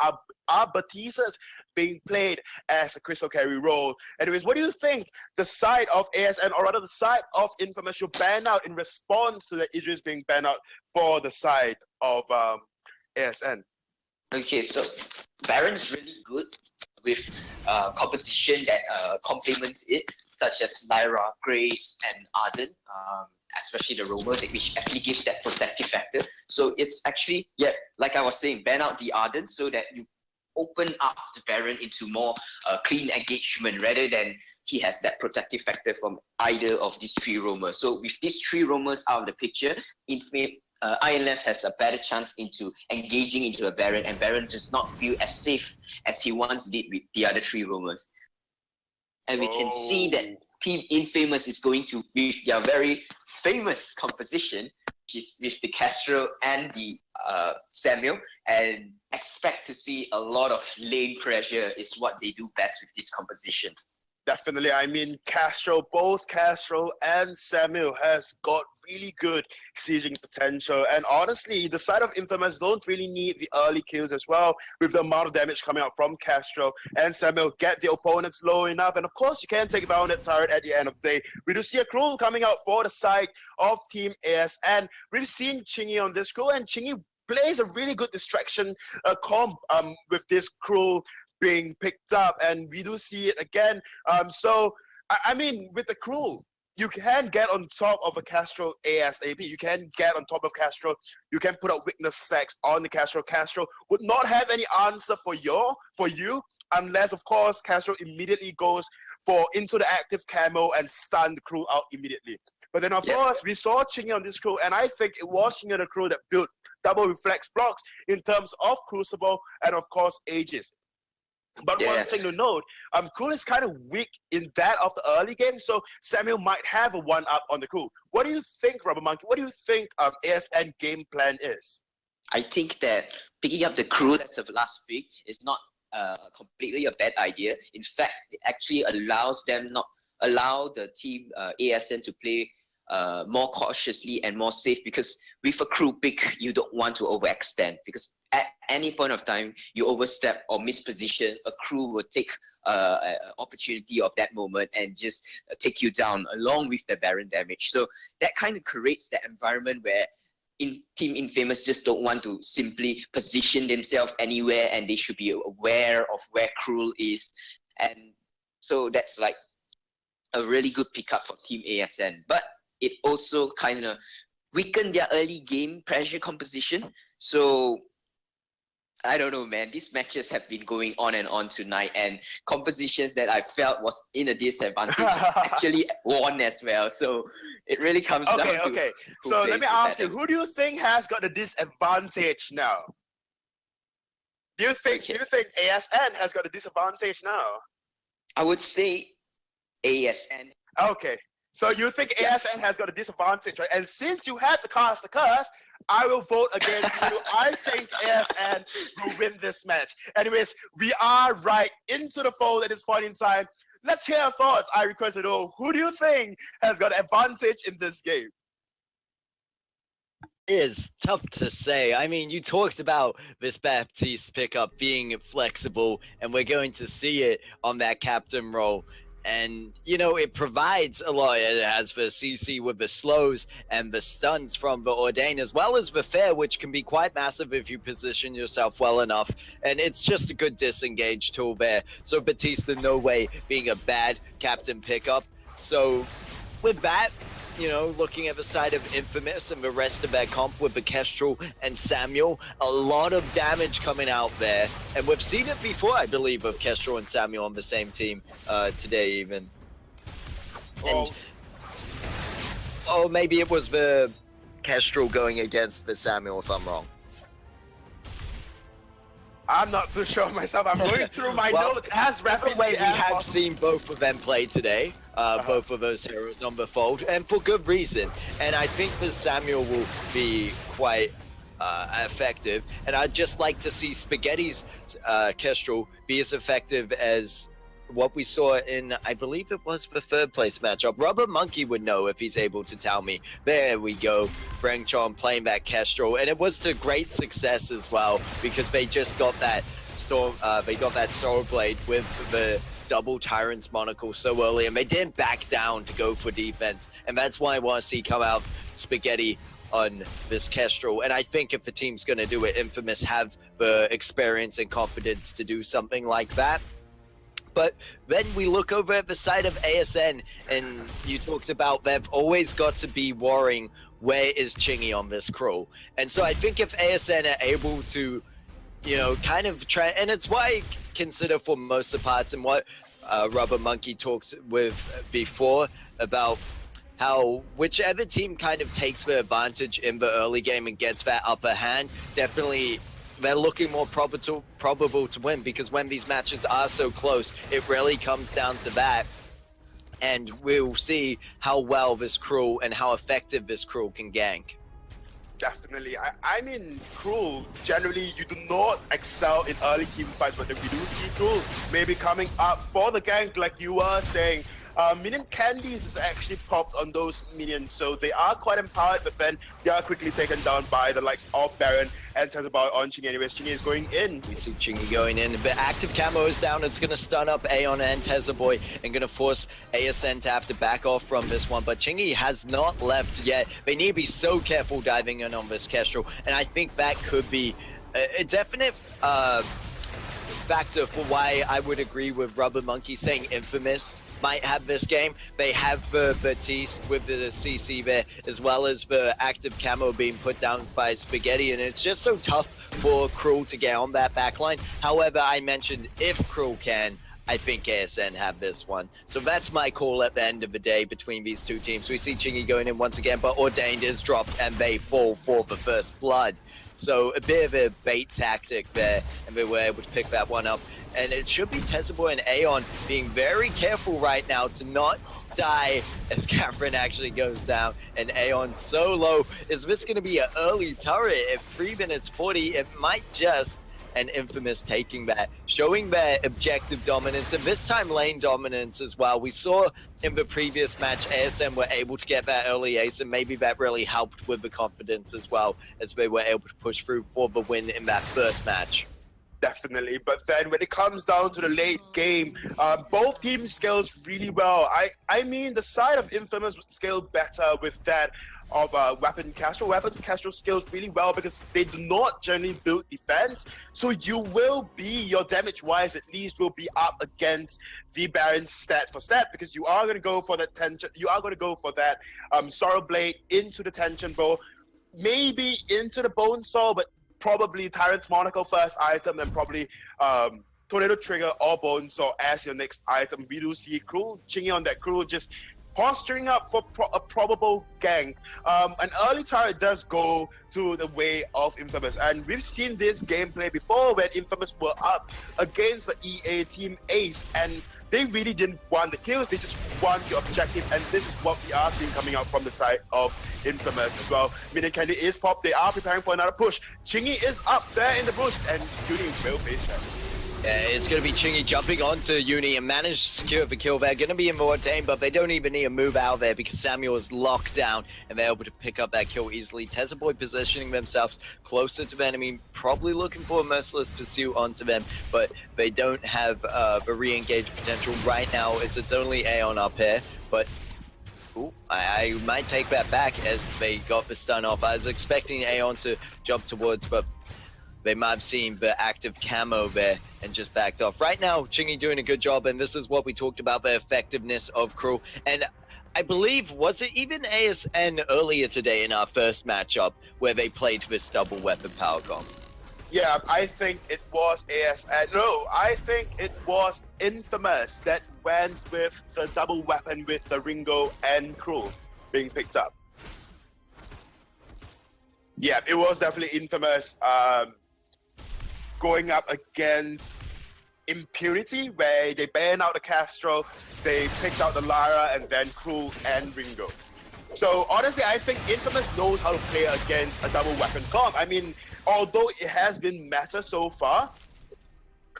are Batistas being played as a crystal carry role. Anyways, what do you think the side of ASN, or rather the side of Infamous, should ban out in response to the Idris being banned out for the side of ASN? Okay, so Baron's really good with composition that complements it, such as Lyra, Grace, and Arden, especially the roamer, which actually gives that protective factor. So it's actually, yeah, like I was saying, ban out the Arden so that you open up the Baron into more clean engagement rather than he has that protective factor from either of these three roamers. So with these three roamers out of the picture, INF has a better chance into engaging into a Baron, and Baron does not feel as safe as he once did with the other three roamers. And we can see that Team Infamous is going to, with their very famous composition, which is with the Castro and the Samuel, and expect to see a lot of lane pressure is what they do best with this composition. Definitely. I mean, both Castro and Samuel has got really good sieging potential. And honestly, the side of Infamous don't really need the early kills as well, with the amount of damage coming out from Castro and Samuel. Get the opponents low enough. And of course, you can take down that turret at the end of the day. We do see a Cruel coming out for the side of Team ASN. We've seen Chingy on this Cruel, and Chingy plays a really good distraction comp with this Cruel being picked up, and we do see it again. So I mean, with the Cruel, you can get on top of a Castro ASAP. You can get on top of Castro. You can put up weakness stacks on the Castro. Castro would not have any answer for you, unless of course Castro immediately goes into the active camo and stun the Cruel out immediately. But then, of course, we saw Chingy on this Cruel, and I think it was Chingy on the Cruel that built double reflex blocks in terms of Crucible and, of course, Aegis. But one thing to note, Cruel is kind of weak in that of the early game, so Samuel might have a one-up on the Cruel. What do you think, Rubber Monkey? What do you think ASN game plan is? I think that picking up the Cruel as of last pick is not completely a bad idea. In fact, it actually allows the team ASN to play more cautiously and more safe, because with a Cruel pick, you don't want to overextend, because at any point of time you overstep or misposition, a Cruel will take opportunity of that moment and just take you down along with the Baron damage. So that kind of creates that environment where Team Infamous just don't want to simply position themselves anywhere, and they should be aware of where Cruel is. And so that's like a really good pickup for Team ASN. But it also kind of weakened their early game pressure composition. So I don't know, man. These matches have been going on and on tonight, and compositions that I felt was in a disadvantage actually won as well. So it really comes down to Okay. So let me ask you, who do you think has got the disadvantage now? Do you think ASN has got a disadvantage now? I would say ASN. Okay. So you think ASN has got a disadvantage, right? And since you had to cast the curse, I will vote against you. I think ASN will win this match. Anyways, we are right into the fold at this point in time. Let's hear your thoughts. I request it all. Who do you think has got advantage in this game? Is tough to say. I mean, you talked about this Baptiste pickup being flexible, and we're going to see it on that captain role. And, you know, it provides a lot. It has the CC with the slows and the stuns from the Ordain, as well as the fair, which can be quite massive if you position yourself well enough. And it's just a good disengage tool there. So Batista, no way being a bad captain pickup. So with that, you know, looking at the side of Infamous and the rest of their comp with the Kestrel and Samuel, a lot of damage coming out there. And we've seen it before, I believe, of Kestrel and Samuel on the same team today even. And, maybe it was the Kestrel going against the Samuel, if I'm wrong. I'm not too sure myself. I'm going through my notes as rapidly as we have possible. seen both of them play today, both of those heroes on the fold, and for good reason. And I think the Samuel will be quite effective. And I'd just like to see Spaghetti's Kestrel be as effective as what we saw in, I believe it was the third place matchup. Rubber Monkey would know if he's able to tell me. There we go. Brangchon playing that Kestrel, and it was to great success as well because they just got that storm. They got that Soul Blade with the double Tyrant's Monocle so early, and they didn't back down to go for defense, and that's why I want to see come out Spaghetti on this Kestrel. And I think if the team's going to do it, Infamous have the experience and confidence to do something like that. But then we look over at the side of ASN, and you talked about they've always got to be worrying, where is Chingy on this crew? And so I think if ASN are able to, you know, kind of try, and it's why I consider for most of the parts, and what Rubber Monkey talked with before about how whichever team kind of takes the advantage in the early game and gets that upper hand, definitely they're looking more probable to win, because when these matches are so close, it really comes down to that. And we'll see how well this crew and how effective this crew can gank. Definitely. I mean, Cruel, generally, you do not excel in early team fights, but if we do see Cruel maybe coming up for the gank, like you were saying, minion candies is actually popped on those minions, so they are quite empowered, but then they are quickly taken down by the likes of Baron and Tezaboy on Chingy. Anyways, Chingy is going in. We see Chingy going in, but active camo is down. It's going to stun up Aeon and Tezaboy and going to force ASN to have to back off from this one, but Chingy has not left yet. They need to be so careful diving in on this Kestrel, and I think that could be a definite factor for why I would agree with Rubber Monkey saying Infamous might have this game. They have the Batiste with the CC there, as well as the active camo being put down by Spaghetti, and it's just so tough for Cruel to get on that backline. However, I mentioned if Cruel can, I think ASN have this one. So that's my call at the end of the day between these two teams. We see Chingy going in once again, but Ordained is dropped and they fall for the first blood. So a bit of a bait tactic there, and they were able to pick that one up. And it should be Tezaboy and Aeon being very careful right now to not die as Catherine actually goes down, and Aeon so low. Is this going to be an early turret at 3 minutes 40? It might just, and Infamous taking that, showing their objective dominance, and this time lane dominance as well. We saw in the previous match ASN were able to get that early ace, and maybe that really helped with the confidence as well, as they were able to push through for the win in that first match. Definitely, but then when it comes down to the late game, both teams scales really well. I mean, the side of Infamous would scale better with that of Weapon Kestrel. Weapons Kestrel scales really well because they do not generally build defense, so you will be, your damage-wise at least, will be up against the Baron stat for stat, because you are going to go for that tension, you are going to go for that Sorrow Blade into the tension bow, maybe into the Bone Saw, but probably Tyrant's Monocle first item, and probably Tornado Trigger or Bone Saw as your next item. We do see Cruel, Chingy on that Cruel, just posturing up for a probable gank. An early turret does go to the way of Infamous, and we've seen this gameplay before when Infamous were up against the EA team Ace, and they really didn't want the kills, they just want the objective, and this is what we are seeing coming out from the side of Infamous as well. Minion Candy is popped, they are preparing for another push. Chingy is up there in the bush, and Uni will face them. Yeah, it's going to be Chingy jumping onto Uni and manage to secure the kill. They're going to be in more tame, but they don't even need to move out there because Samuel is locked down and they're able to pick up that kill easily. Tezaboy positioning themselves closer to the enemy, probably looking for a merciless pursuit onto them, but they don't have the re-engage potential right now as it's only Aeon up here. But ooh, I might take that back as they got the stun off. I was expecting Aeon to jump towards, but they might have seen the active camo there and just backed off. Right now, Chingy doing a good job, and this is what we talked about, the effectiveness of Crew. And I believe, was it even ASN earlier today in our first matchup where they played this double weapon power comp? Yeah, I think it was ASN. No, I think it was Infamous that went with the double weapon with the Ringo and Cruel being picked up. Yeah, it was definitely Infamous going up against Impunity, where they banned out the Castro, they picked out the Lara, and then Cruel and Ringo. So honestly, I think Infamous knows how to play against a double weapon comp. I mean, although it has been meta so far,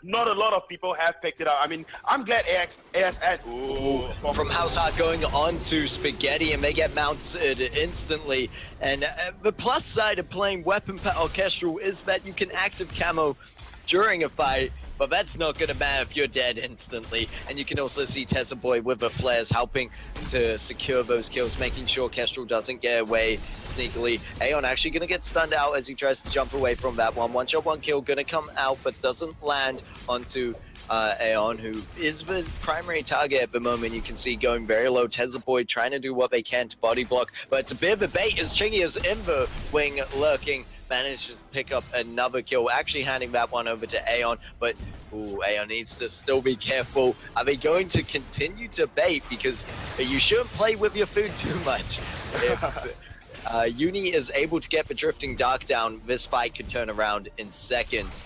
not a lot of people have picked it up. I mean, I'm glad ASN. Ooh, from House Hart going on to Spaghetti, and they get mounted instantly. And the plus side of playing Weapon Orchestral is that you can active camo during a fight, but that's not going to matter if you're dead instantly. And you can also see Tessa Boy with the flares helping to secure those kills, making sure Kestrel doesn't get away sneakily. Aeon actually going to get stunned out as he tries to jump away from that one. One shot, one kill, going to come out, but doesn't land onto Aeon, who is the primary target at the moment. You can see going very low. Tessa Boy trying to do what they can to body block, but it's a bit of a bait as Chingy is in the wing lurking. Manages to pick up another kill, actually handing that one over to Aeon, but Aeon needs to still be careful. Are they going to continue to bait? Because you shouldn't play with your food too much. If Uni is able to get the Drifting Dark down, this fight could turn around in seconds.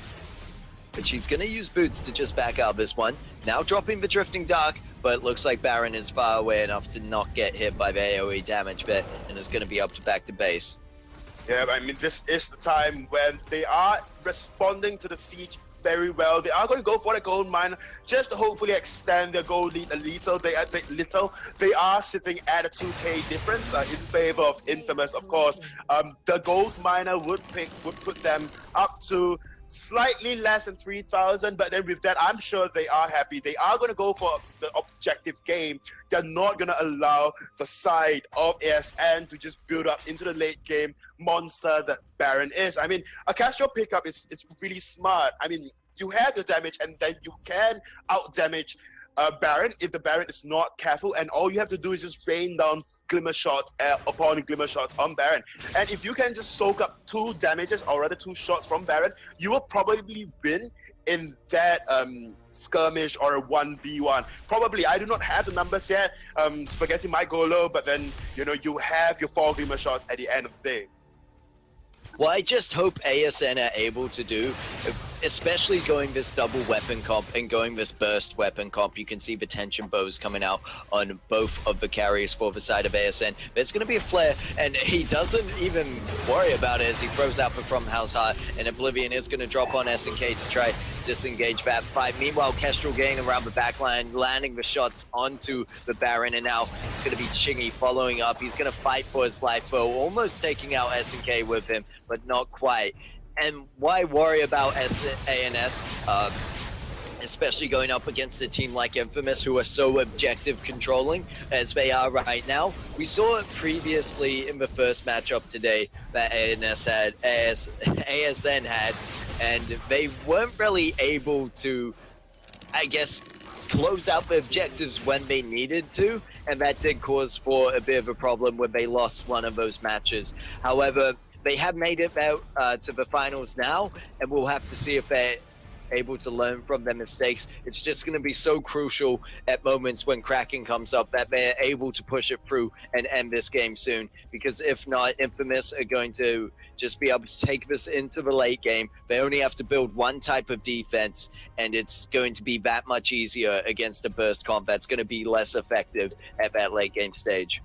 But she's going to use boots to just back out this one. Now dropping the Drifting Dark, but it looks like Baron is far away enough to not get hit by the AoE damage there, and is going to be up to back to base. Yeah, I mean, this is the time when they are responding to the siege very well. They are going to go for the gold mine just to hopefully extend their gold lead a little. They are sitting at a 2k difference in favor of Infamous, of course. The gold miner would put them up to slightly less than 3,000, but then with that, I'm sure they are happy. They are going to go for the objective game. They're not going to allow the side of ASN to just build up into the late game monster that Baron is. I mean, a casual pickup is really smart. I mean, you have your damage, and then you can out-damage Baron if the Baron is not careful, and all you have to do is just rain down glimmer shots upon glimmer shots on Baron. And if you can just soak up 2 damages or rather 2 shots from Baron, you will probably win in that skirmish or a 1v1. Probably, I do not have the numbers yet. Spaghetti might go low, but then you have your 4 glimmer shots at the end of the day. What I just hope ASN are able to do, especially going this double weapon comp and going this burst weapon comp, you can see the tension bows coming out on both of the carriers for the side of ASN. There's going to be a flare, and he doesn't even worry about it as he throws out from House Hart, and Oblivion is going to drop on SNK to try disengage that fight. Meanwhile, Kestrel getting around the backline, landing the shots onto the Baron, and now it's going to be Chingy following up. He's going to fight for his life, though, almost taking out SNK with him, but not quite. And why worry about ANS, especially going up against a team like Infamous, who are so objective controlling as they are right now? We saw it previously in the first matchup today that ASN had, and they weren't really able to, I guess, close out the objectives when they needed to, and that did cause for a bit of a problem when they lost one of those matches. However, they have made it out to the finals now, and we'll have to see if they're able to learn from their mistakes. It's just going to be so crucial at moments when Kraken comes up that they're able to push it through and end this game soon, because if not, Infamous are going to just be able to take this into the late game. They only have to build one type of defense, and it's going to be that much easier against a burst comp that's going to be less effective at that late game stage.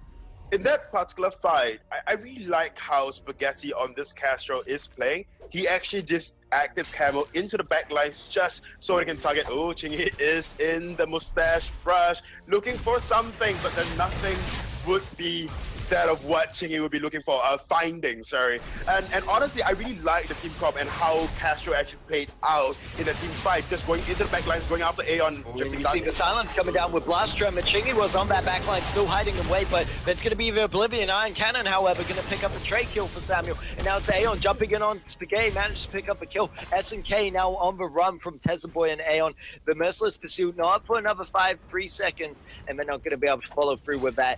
In that particular fight, I really like how Spaghetti on this Castro is playing. He actually just active camo into the backlines just so he can target. Oh, Chingy is in the mustache brush, looking for something, but then nothing would be that of what Chingy would be looking for, finding, sorry. And honestly, I really like the team comp and how Castro actually played out in the team fight, just going into the backlines, going after Aeon. You see the silence coming down with Blastrum, and Chingy was on that backline, still hiding away, but it's going to be the Oblivion. Iron Cannon, however, going to pick up a trade kill for Samuel, and now it's Aeon jumping in on Spaghetti, managed to pick up a kill. SNK now on the run from Tessa Boy and Aeon. The Merciless Pursuit not for another 3 seconds, and they're not going to be able to follow through with that.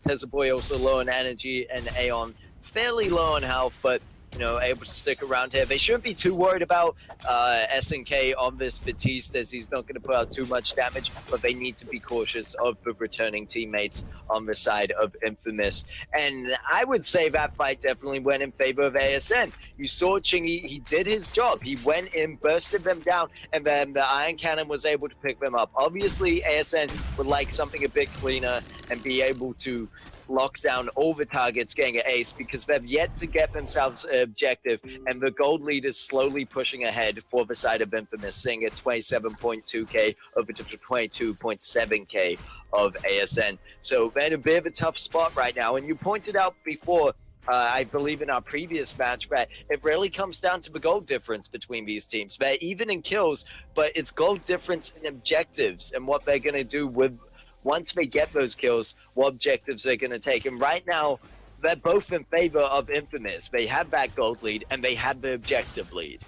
Tessa Boy also low on energy, and Aeon fairly low on health, but able to stick around here. They shouldn't be too worried about SNK on this Batiste, as he's not going to put out too much damage, but they need to be cautious of the returning teammates on the side of Infamous. And I would say that fight definitely went in favor of ASN. You saw Chingy, he did his job. He went in, bursted them down, and then the Iron Cannon was able to pick them up. Obviously, ASN would like something a bit cleaner and be able to lock down all the targets, getting an ace, because they've yet to get themselves an objective, and the gold lead is slowly pushing ahead for the side of Infamous, sitting at 27.2k over to 22.7k of ASN. So they're in a bit of a tough spot right now, and you pointed out before, I believe in our previous match, that it really comes down to the gold difference between these teams. They're even in kills, but it's gold difference in objectives and what they're going to do with, once they get those kills, what objectives they're going to take. And right now, they're both in favor of Infamous. They have that gold lead and they have the objective lead.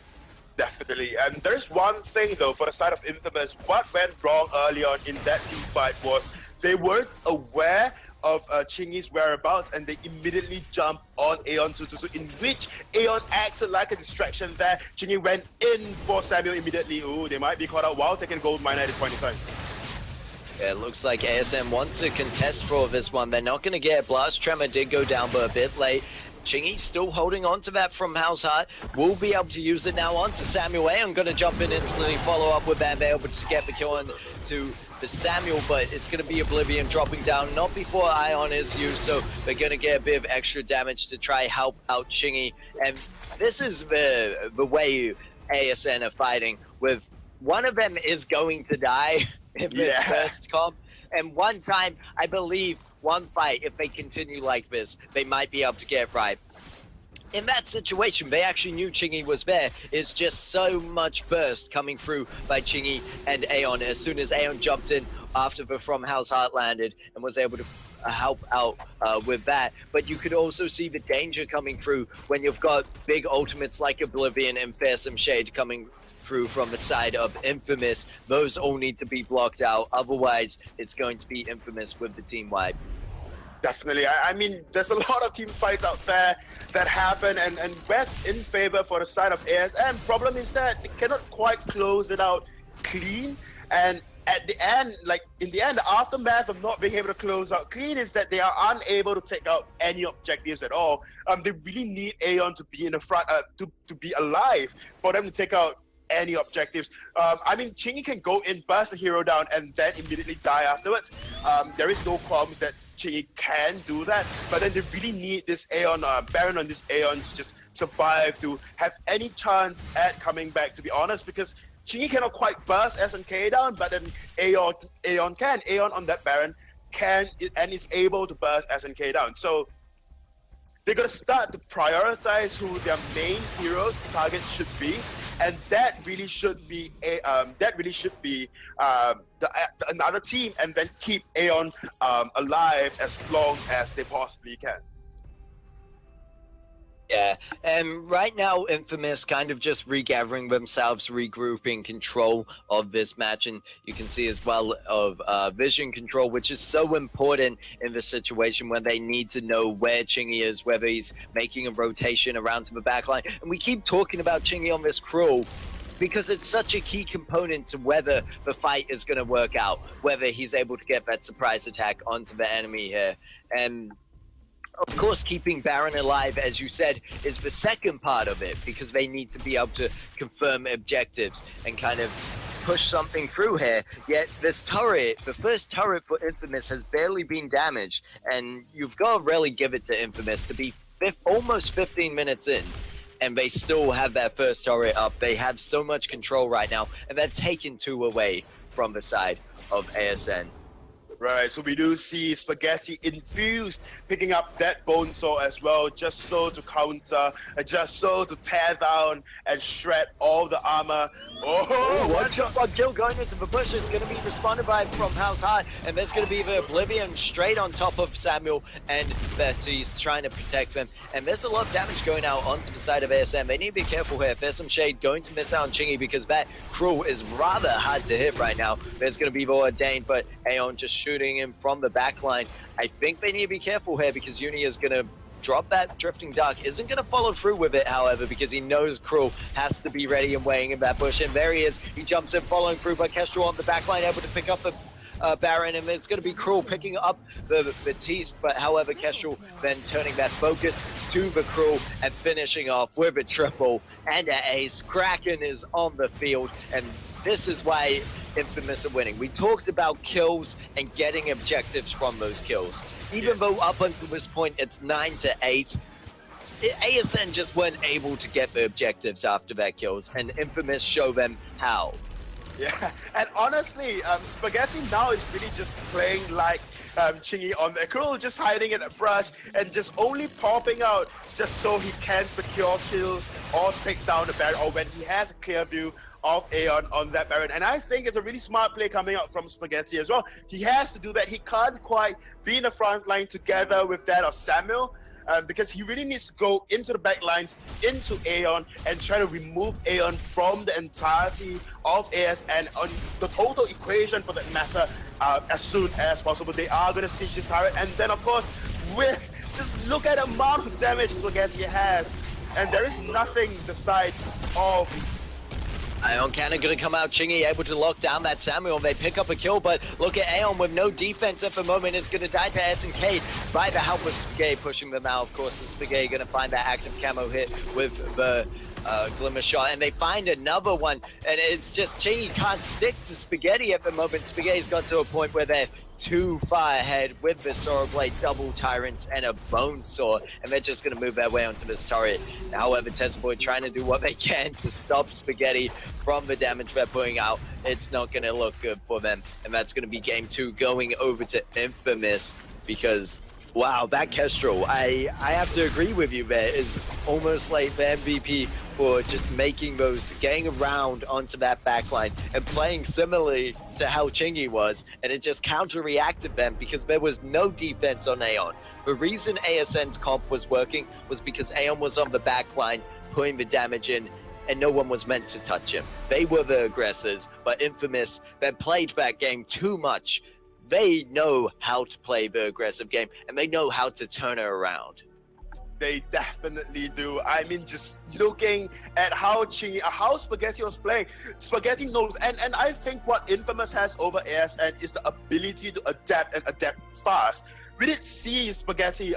Definitely. And there's one thing, though, for the side of Infamous. What went wrong early on in that team fight was they weren't aware of Chingy's whereabouts, and they immediately jumped on Aeon 222, in which Aeon acted like a distraction there. Chingy went in for Samuel immediately. Ooh, they might be caught out while taking gold miner at this point in time. Yeah, it looks like ASN want to contest for this one. They're not going to get Blast Tremor did go down, but a bit late. Chingy still holding on to that from House Heart. Will be able to use it now onto Samuel. I'm going to jump in instantly, follow up with that. They're able to get the kill on to the Samuel, but it's going to be Oblivion dropping down, not before Ion is used, so they're going to get a bit of extra damage to try help out Chingy. And this is the way ASN are fighting, with one of them is going to die in this first comp. And one time, I believe, one fight, if they continue like this, they might be able to get right. In that situation, they actually knew Chingy was there. It's just so much burst coming through by Chingy and Aeon. As soon as Aeon jumped in after the From House Heart landed and was able to help out with that. But you could also see the danger coming through when you've got big ultimates like Oblivion and Fearsome Shade coming through from the side of Infamous. Those all need to be blocked out. Otherwise, it's going to be Infamous with the team wipe. Definitely. I mean, there's a lot of team fights out there that happen, and bet in favor for the side of ASN. Problem is that they cannot quite close it out clean, and at the end, like in the end, the aftermath of not being able to close out clean is that they are unable to take out any objectives at all. They really need Aeon to be in the front, to be alive for them to take out any objectives. I mean, Chingy can go in, burst the hero down, and then immediately die afterwards. There is no problems that Chingy can do that, but then they really need this Aeon, Baron on this Aeon to just survive, to have any chance at coming back, to be honest, because Chingy cannot quite burst SNK down, but then Aeon can. Aeon on that Baron can and is able to burst SNK down. So they're gonna start to prioritize who their main hero target should be, and that really should be another team, and then keep Aeon alive as long as they possibly can. Yeah, and right now Infamous kind of just regathering themselves, regrouping control of this match, and you can see as well of vision control, which is so important in this situation when they need to know where Chingy is, whether he's making a rotation around to the backline. And we keep talking about Chingy on this crew because it's such a key component to whether the fight is going to work out, whether he's able to get that surprise attack onto the enemy here. And of course, keeping Baron alive, as you said, is the second part of it, because they need to be able to confirm objectives and kind of push something through here. Yet this turret, the first turret for Infamous, has barely been damaged, and you've got to really give it to Infamous to be almost 15 minutes in, and they still have that first turret up. They have so much control right now, and they're taking two away from the side of ASN. Right, so we do see Spaghetti Infused picking up that bone saw as well, just so to counter, just so to tear down and shred all the armor. Oh, one shot kill going into the bush. It's going to be responded by From House High, and there's going to be the Oblivion straight on top of Samuel and Betty's trying to protect them. And there's a lot of damage going out onto the side of ASM. They need to be careful here. There's some shade going to miss out on Chingy because that crew is rather hard to hit right now. There's going to be the Ordained, but Aeon just shooting him from the back line. I think they need to be careful here because Uni is going to drop that Drifting Dark. Isn't going to follow through with it, however, because he knows Cruel has to be ready and waiting in that bush. And there he is. He jumps in, following through, but Kestrel on the back line, able to pick up the Baron, and it's going to be Cruel picking up the Batiste, but however, Kestrel then turning that focus to the Cruel and finishing off with a triple and an ace. Kraken is on the field, and this is why Infamous are winning. We talked about kills and getting objectives from those kills. Even though up until this point it's 9-8, ASN just weren't able to get the objectives after their kills, and Infamous show them how. Yeah, and honestly, Spaghetti now is really just playing like Chingy on the crew, just hiding in a brush and just only popping out just so he can secure kills or take down the Baron, or when he has a clear view of Aeon on that Baron. And I think it's a really smart play coming out from Spaghetti as well. He has to do that. He can't quite be in the front line together with that of Samuel, because he really needs to go into the back lines, into Aeon, and try to remove Aeon from the entirety of ASN on the total equation for that matter as soon as possible. They are going to siege this turret, and then of course, with just look at the amount of damage Spaghetti has, and there is nothing the side of Ion Cannon gonna come out, Chingy able to lock down that Samuel. They pick up a kill, but look at Aeon with no defense at the moment. It's gonna die to SNK by the help of Spaghetti pushing them out. Of course, Spaghetti gonna find that active camo hit with the Glimmer shot, and they find another one, and it's just Chingy can't stick to Spaghetti at the moment. Spaghetti's got to a point where they're too far ahead with the Sorrow Blade, double Tyrants, and a Bone Saw, and they're just going to move their way onto this turret. However, Tesla trying to do what they can to stop Spaghetti from the damage they're putting out. It's not going to look good for them, and that's going to be game 2 going over to Infamous, because wow, that Kestrel, I have to agree with you there, is almost like the MVP for just making those, getting around onto that backline and playing similarly to how Chingy was, and it just counter-reacted them because there was no defense on Aeon. The reason ASN's comp was working was because Aeon was on the backline putting the damage in, and no one was meant to touch him. They were the aggressors, but Infamous, they played that game too much. They know how to play the aggressive game, and they know how to turn it around. They definitely do. I mean, just looking at how Spaghetti was playing, Spaghetti knows. And I think what Infamous has over ASN is the ability to adapt and adapt fast. We did see Spaghetti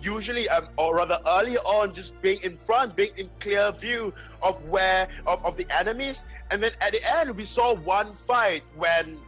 usually, or rather early on, just being in front, being in clear view of where of the enemies. And then at the end, we saw one fight when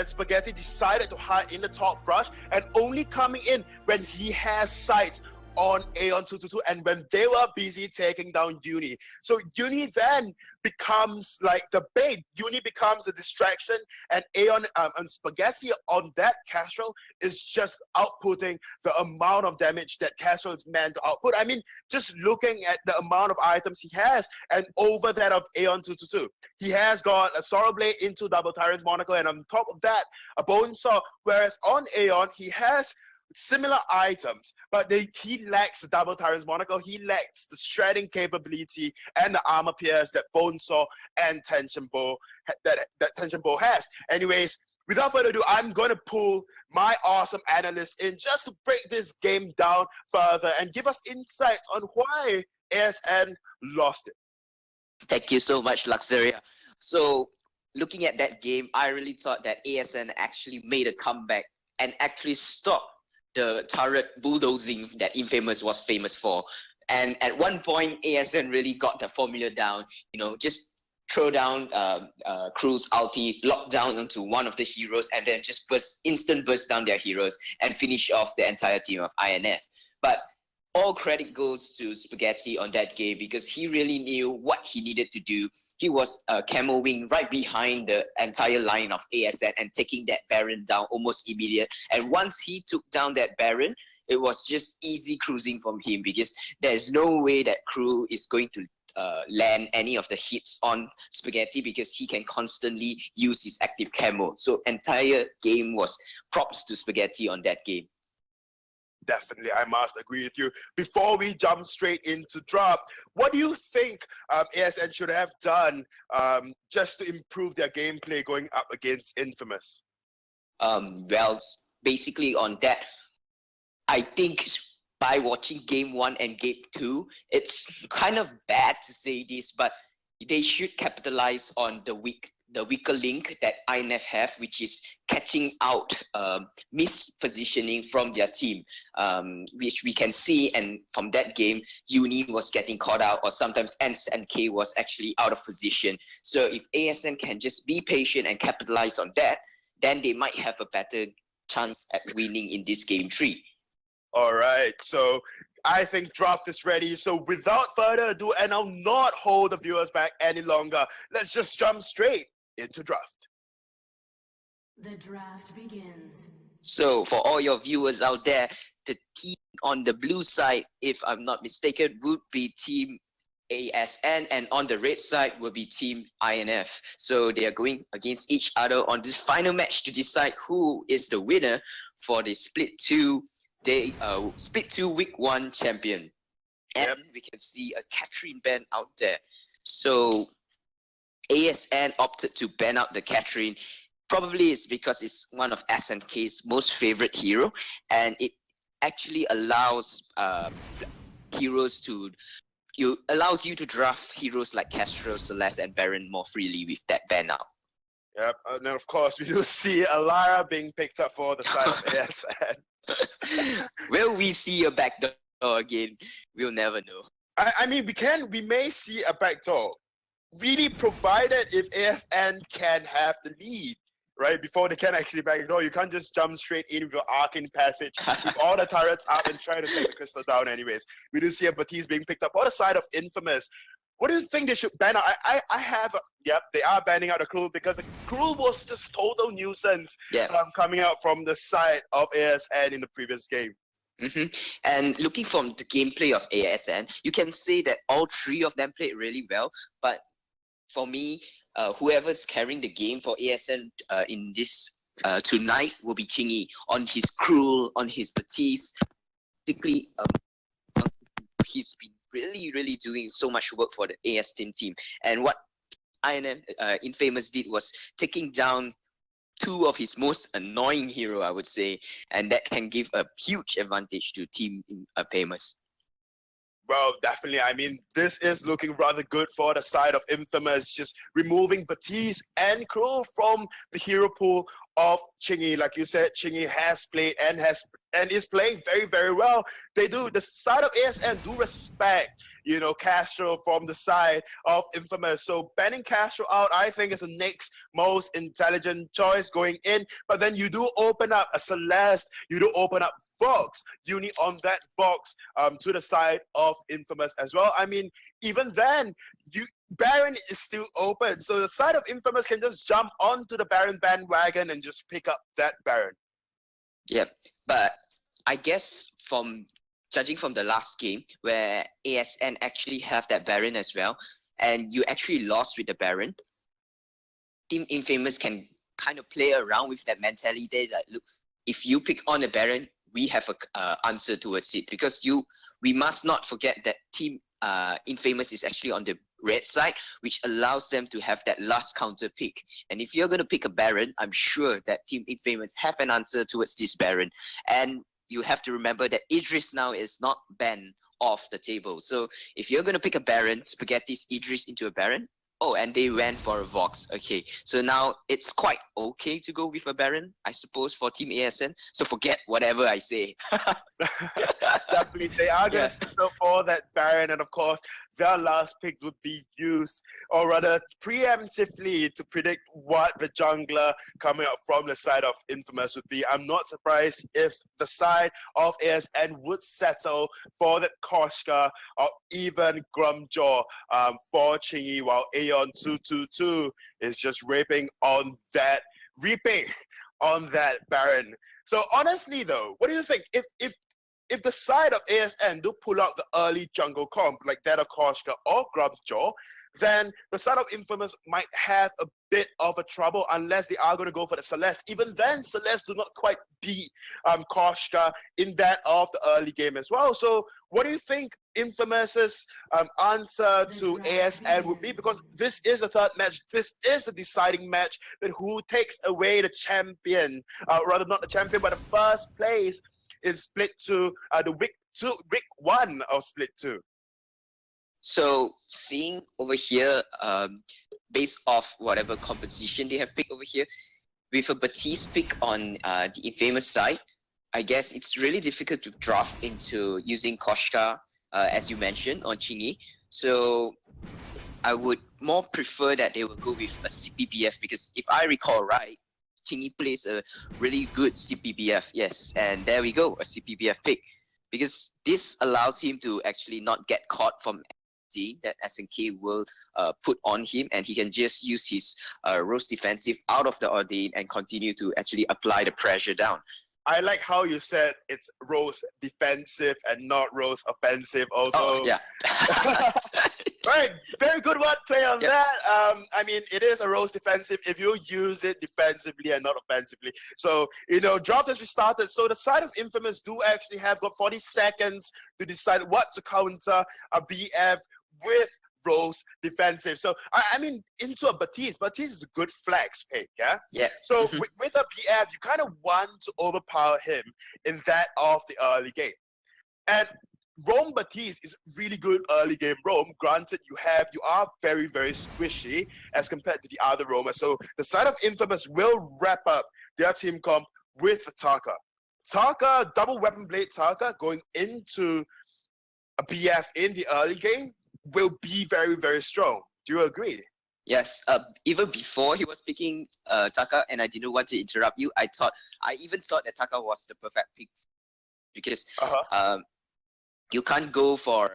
Spaghetti decided to hide in the top brush and only coming in when he has sight on Aeon 222 and when they were busy taking down Uni. So Uni then becomes like the bait. Uni becomes the distraction, and Aeon and Spaghetti on that Kestrel is just outputting the amount of damage that Kestrel is meant to output. I mean, just looking at the amount of items he has and over that of Aeon 222. He has got a Sorrow Blade into Double Tyrant's Monocle, and on top of that, a Bone Saw, whereas on Aeon, he has similar items, but he lacks the Double Tyrant's Monocle, he lacks the shredding capability and the armor pierce that Bonesaw and Tension Bow that Tension Bow has. Anyways, without further ado, I'm going to pull my awesome analyst in just to break this game down further and give us insights on why ASN lost it. Thank you so much, Luxuria. So, looking at that game, I really thought that ASN actually made a comeback and actually stopped the turret bulldozing that Infamous was famous for. And at one point, ASN really got the formula down, just throw down Crew's ulti, lock down onto one of the heroes, and then just instant burst down their heroes and finish off the entire team of INF. But all credit goes to Spaghetti on that game because he really knew what he needed to do. He was camoing right behind the entire line of ASN and taking that Baron down almost immediate. And once he took down that Baron, it was just easy cruising from him because there's no way that Crew is going to land any of the hits on Spaghetti because he can constantly use his active camo. So entire game was props to Spaghetti on that game. Definitely, I must agree with you. Before we jump straight into draft, what do you think ASN should have done just to improve their gameplay going up against Infamous? Well, basically on that, I think by watching game 1 and game 2, it's kind of bad to say this, but they should capitalize on the the weaker link that INF have, which is catching out mispositioning from their team, which we can see. And from that game, Uni was getting caught out, or sometimes NK was actually out of position. So if ASN can just be patient and capitalize on that, then they might have a better chance at winning in this game 3. All right, so I think draft is ready. So without further ado, and I'll not hold the viewers back any longer, let's just jump straight into draft. The draft begins. So for all your viewers out there, the team on the blue side, if I'm not mistaken, would be Team ASN, and on the red side will be Team INF. So they are going against each other on this final match to decide who is the winner for the Split 2 Week 1 champion. And we can see a Catherine ban out there. So ASN opted to ban out the Catherine. Probably it's because it's one of SNK's most favorite hero, and it actually allows heroes to allows you to draft heroes like Castro, Celeste, and Baron more freely with that ban out. Yep, and then of course we do see Alara being picked up for the side of ASN. Will we see a backdoor again? We'll never know. I mean, we may see a backdoor, really provided if ASN can have the lead, right? Before they can actually backdoor, you can't just jump straight in with your arcane passage with all the turrets up and try to take the crystal down anyways. We do see a Baptiste being picked up for the side of Infamous. What do you think they should ban out? I have, yep, they are banning out the Cruel because the Cruel was just total nuisance coming out from the side of ASN in the previous game. And looking from the gameplay of ASN, you can say that all 3 of them played really well. But for me, whoever's carrying the game for ASN in this tonight will be Chingy on his Cruel, on his Baptiste. Basically, he's been really doing so much work for the ASN team. And what INM Infamous did was taking down 2 of his most annoying hero, I would say, and that can give a huge advantage to Team Famous. Well, definitely. I mean, this is looking rather good for the side of Infamous, just removing Baptiste and Cruel from the hero pool of Chingy. Like you said, Chingy has played and is playing very well. The side of ASN do respect, you know, Castro from the side of Infamous. So banning Castro out, I think, is the next most intelligent choice going in. But then you do open up a Celeste, you do open up Vox, Uni on that Vox to the side of Infamous as well. I mean, even then, Baron is still open. So the side of Infamous can just jump onto the Baron bandwagon and just pick up that Baron. Yep, but I guess from judging from the last game where ASN actually have that Baron as well, and you actually lost with the Baron, Team Infamous can kind of play around with that mentality that, look, if you pick on a Baron, we have a answer towards it, because we must not forget that Team Infamous is actually on the red side, which allows them to have that last counter pick. And if you're going to pick a Baron, I'm sure that Team Infamous have an answer towards this Baron. And you have to remember that Idris now is not banned off the table. So if you're going to pick a Baron, Spaghetti's Idris into a Baron. Oh, and they went for a Vox. Okay, so now it's quite okay to go with a Baron, I suppose, for Team ASN. So forget whatever I say. Definitely, they are going to settle for that Baron, and of course, their last pick would be used, or rather preemptively, to predict what the jungler coming up from the side of Infamous would be. I'm not surprised if the side of ASN would settle for that Koshka or even Grumjaw for Chingy, while Aeon 222 is just reaping on that Baron. So honestly though, what do you think? If the side of ASN do pull out the early jungle comp like that of Koshka or Grubjaw, then the side of Infamous might have a bit of a trouble unless they are going to go for the Celeste. Even then, Celeste do not quite beat Koshka in that of the early game as well. So what do you think Infamous's answer to ASN would be? Because this is the third match. This is the deciding match that who takes away the champion, rather not the champion, but the first place is Split 2, the week 1 of Split 2. So seeing over here, based off whatever composition they have picked over here, with a Batiste pick on the Infamous side, I guess it's really difficult to draft into using Koshka, as you mentioned, on Chingy. So I would more prefer that they will go with a CPBF, because if I recall right, Chingy plays a really good CPBF. Yes, and there we go, a CPBF pick, because this allows him to actually not get caught from that SNK will put on him, and he can just use his Rose defensive out of the Ordain and continue to actually apply the pressure down. I like how you said it's Rose defensive and not Rose offensive. Although, yeah. Right, very good wordplay on Yep. that. I mean, it is a Rose defensive if you use it defensively and not offensively. So, draft has restarted. So the side of Infamous do actually have got 40 seconds to decide what to counter a BF with Rose defensive. So, I mean, into a Batiste. Batiste is a good flex pick, yeah? Yeah. So with a BF, you kind of want to overpower him in that of the early game. And Rome Batiste is really good early game Rome. Granted, you are very, very squishy as compared to the other Roma. So the side of Infamous will wrap up their team comp with Taka. Taka, double weapon blade Taka going into a BF in the early game will be very, very strong. Do you agree? Yes, even before he was picking Taka, and I didn't want to interrupt you, I even thought that Taka was the perfect pick, because you can't go for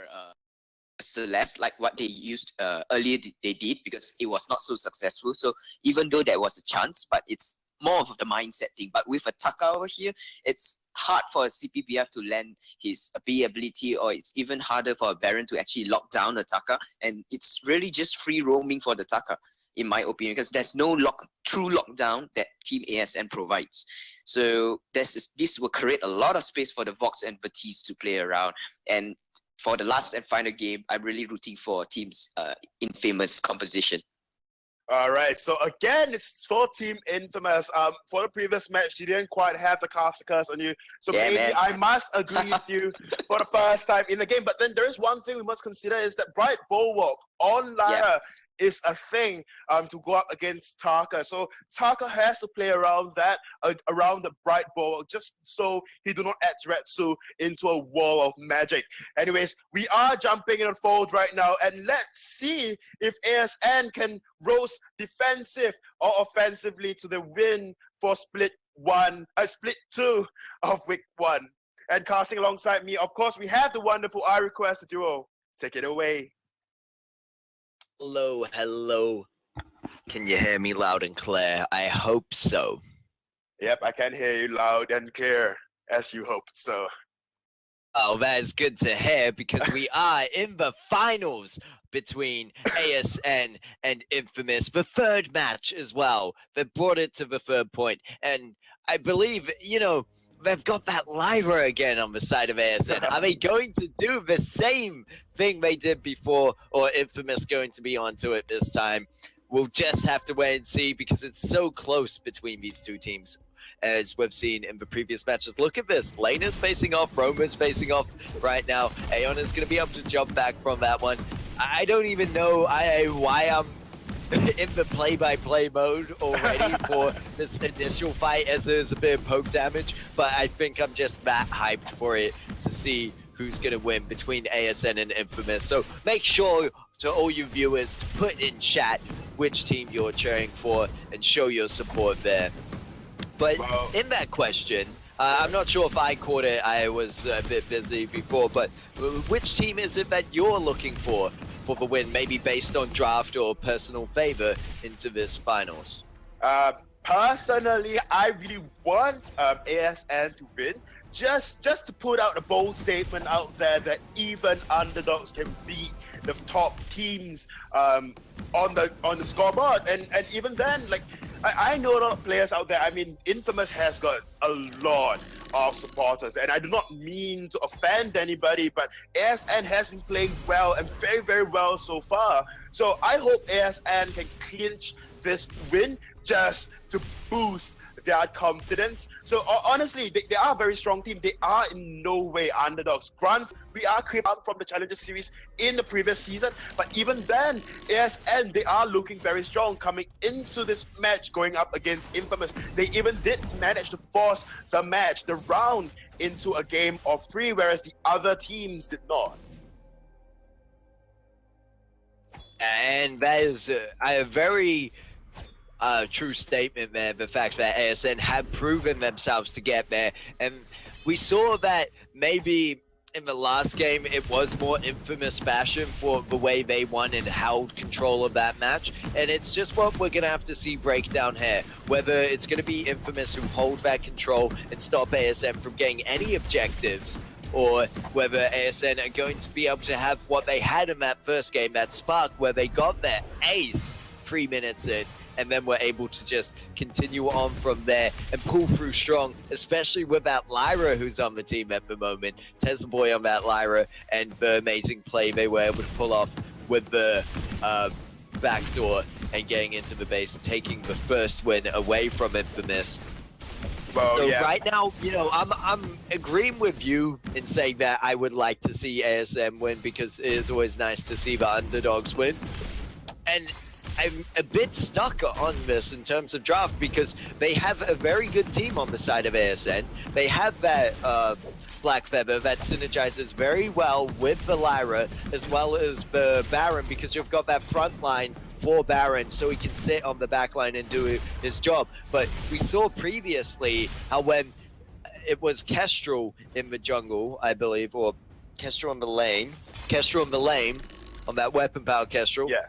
Celeste like what they used earlier they did, because it was not so successful. So even though there was a chance, but it's more of the mindset thing. But with a Taka over here, it's hard for a CPBF to land his B ability, or it's even harder for a Baron to actually lock down a Taka, and it's really just free roaming for the Taka, in my opinion, because there's no true lockdown that Team ASN provides. So this will create a lot of space for the Vox and Batiste to play around. And for the last and final game, I'm really rooting for Team's Infamous composition. All right, so again, it's for Team Infamous. For the previous match, you didn't quite have the caster curse on you, so Yeah, maybe man. I must agree with you for the first time in the game. But then there is one thing we must consider, is that Bright Bulwark on ladder is a thing to go up against Taka. So Taka has to play around that, around the Bright Bulwark, just so he do not add Retsu into a wall of magic. Anyways, we are jumping in a fold right now, and let's see if ASN can roast defensive or offensively to the win for split 2 of week 1. And casting alongside me, of course, we have the wonderful I Request duo. Take it away. Hello. Can you hear me loud and clear? I hope so. Yep, I can hear you loud and clear, as you hoped so. Oh, that is good to hear, because we are in the finals between ASN and Infamous, the third match as well. They brought it to the third point, and I believe, they've got that Lyra again on the side of ASN. Are they going to do the same thing they did before, or Infamous going to be onto it this time? We'll just have to wait and see, because it's so close between these two teams, as we've seen in the previous matches. Look at this. Lane is facing off. Roma's facing off right now. Aeon is going to be able to jump back from that one. I don't even know why I'm in the play-by-play mode already for this initial fight, as there's a bit of poke damage, but I think I'm just that hyped for it to see who's going to win between ASN and Infamous. So make sure to all you viewers to put in chat which team you're cheering for and show your support there. But in that question, I'm not sure if I caught it, I was a bit busy before, but which team is it that you're looking for the win, maybe based on draft or personal favor into this finals? Personally, I really want ASN to win, just to put out a bold statement out there that even underdogs can beat the top teams on the scoreboard, and even then, like, I know a lot of players out there. I mean, Infamous has got a lot of supporters, and I do not mean to offend anybody, but ASN has been playing well and very, very well so far. So I hope ASN can clinch this win just to boost their confidence. So honestly, they are a very strong team. They are in no way underdogs. Grant, we are creeping up from the Challenger Series in the previous season, but even then, ASN, they are looking very strong coming into this match going up against Infamous. They even did manage to force the match, the round, into a game of 3, whereas the other teams did not. And that is a very true statement, man. The fact that ASN have proven themselves to get there. And we saw that maybe in the last game, it was more Infamous fashion for the way they won and held control of that match. And it's just what we're going to have to see break down here. Whether it's going to be Infamous who hold that control and stop ASN from getting any objectives, or whether ASN are going to be able to have what they had in that first game, that spark where they got their ace 3 minutes in, and then were able to just continue on from there and pull through strong, especially with that Lyra who's on the team at the moment. Tesla Boy on that Lyra, and the amazing play they were able to pull off with the backdoor and getting into the base, taking the first win away from Infamous. Well, So yeah. right now, you know, I'm agreeing with you in saying that I would like to see ASM win, because it is always nice to see the underdogs win. And I'm a bit stuck on this in terms of draft, because they have a very good team on the side of ASN. They have that Black Feather that synergizes very well with the Lyra as well as the Baron, because you've got that front line for Baron, so he can sit on the back line and do his job. But we saw previously how when it was Kestrel in the jungle, I believe, or Kestrel on the lane, on that weapon power Kestrel. Yeah.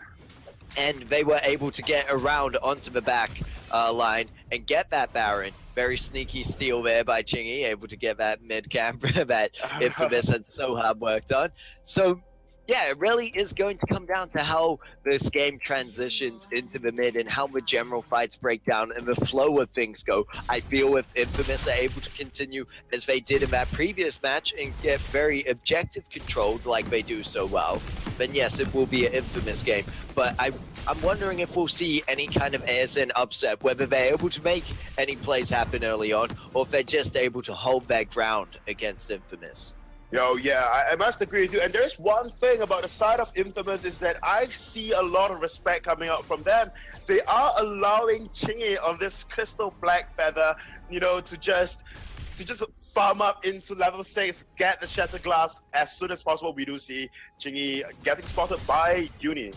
And they were able to get around onto the back line and get that Baron. Very sneaky steal there by Chingy, able to get that mid camp that Infamous and Sohab worked on. So yeah, it really is going to come down to how this game transitions into the mid and how the general fights break down and the flow of things go. I feel if Infamous are able to continue as they did in that previous match and get very objective controlled like they do so well, then yes, it will be an Infamous game. But I'm wondering if we'll see any kind of ASN upset, whether they're able to make any plays happen early on, or if they're just able to hold their ground against Infamous. Yo, yeah, I must agree with you. And there's one thing about the side of Infamous is that I see a lot of respect coming out from them. They are allowing Chingy on this Crystal Black Feather, you know, to just farm up into level 6, get the Shatter Glass as soon as possible. We do see Chingy getting spotted by Uni.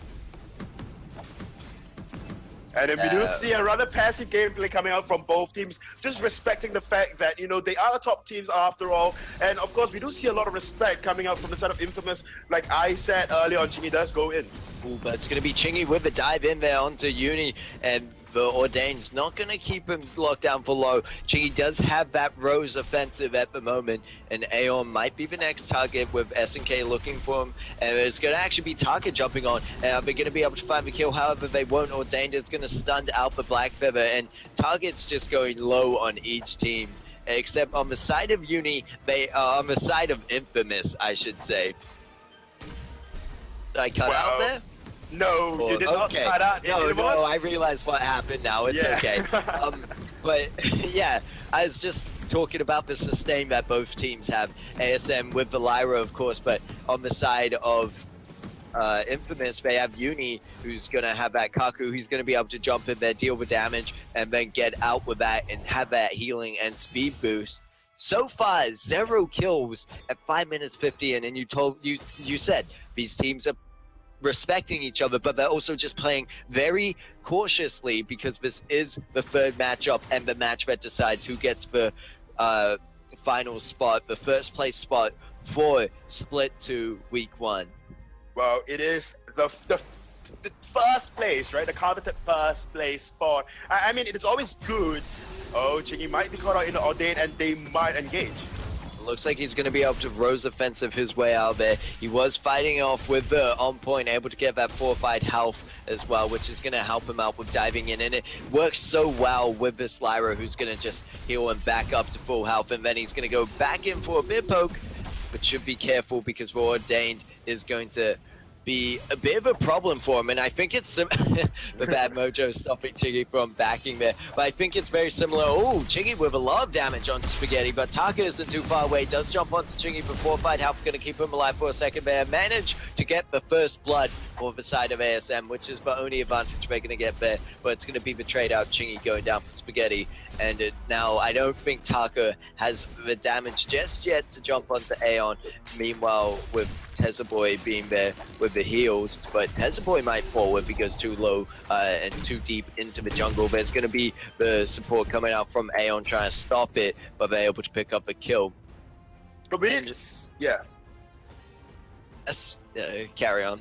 And then we do see a rather passive gameplay coming out from both teams, just respecting the fact that, you know, they are the top teams after all. And of course, we do see a lot of respect coming out from the side of Infamous. Like I said earlier on, Chingy does go in. Ooh, but it's going to be Chingy with the dive in there onto Uni, and the Ordained's not going to keep him locked down for low. Chingy does have that Rose offensive at the moment, and Aeon might be the next target with SNK looking for him. And it's going to actually be Target jumping on, and they're going to be able to find the kill. However, they won't. Ordained is going to stun out the Black Feather, and Target's just going low on each team. Except on the side of Uni, they are on the side of Infamous, I should say. Did I cut out there? No, you did not cut out. No, I realized what happened now. It's okay. But yeah, I was just talking about the sustain that both teams have. ASM with the Lyra, of course, but on the side of Infamous, they have Uni, who's going to have that Kaku. He's going to be able to jump in there, deal with damage, and then get out with that and have that healing and speed boost. So far, 0 kills at 5 minutes 50, and you said these teams are respecting each other, but they're also just playing very cautiously, because this is the third matchup and the match that decides who gets the final spot, the first place spot for Split 2 Week 1. Well, it is the first place, right? The coveted first place spot. I mean, it is always good. Oh, Chingy might be caught out in the Ordained, and they might engage. Looks like he's going to be able to Rose offensive his way out there. He was fighting off with the on point, able to get that fortified health as well, which is going to help him out with diving in. And it works so well with this Lyra, who's going to just heal him back up to full health. And then he's going to go back in for a bit poke, but should be careful, because Ordained is going to be a bit of a problem for him, and I think it's the bad mojo stopping Chingy from backing there, but I think it's very similar. Oh, Chingy with a lot of damage on Spaghetti, but Taka isn't too far away, does jump onto Chingy before fight health, gonna keep him alive for a second there, manage to get the first blood for the side of ASM, which is the only advantage they're gonna get there, but it's gonna be the trade out, Chingy going down for Spaghetti, and now I don't think Taka has the damage just yet to jump onto Aeon. Meanwhile, with Tezaboy being there with the heals, but Tezaboy might fall if he goes too low and too deep into the jungle. There's going to be the support coming out from Aeon trying to stop it, but they're able to pick up a kill. But we didn't, yeah. Let's carry on.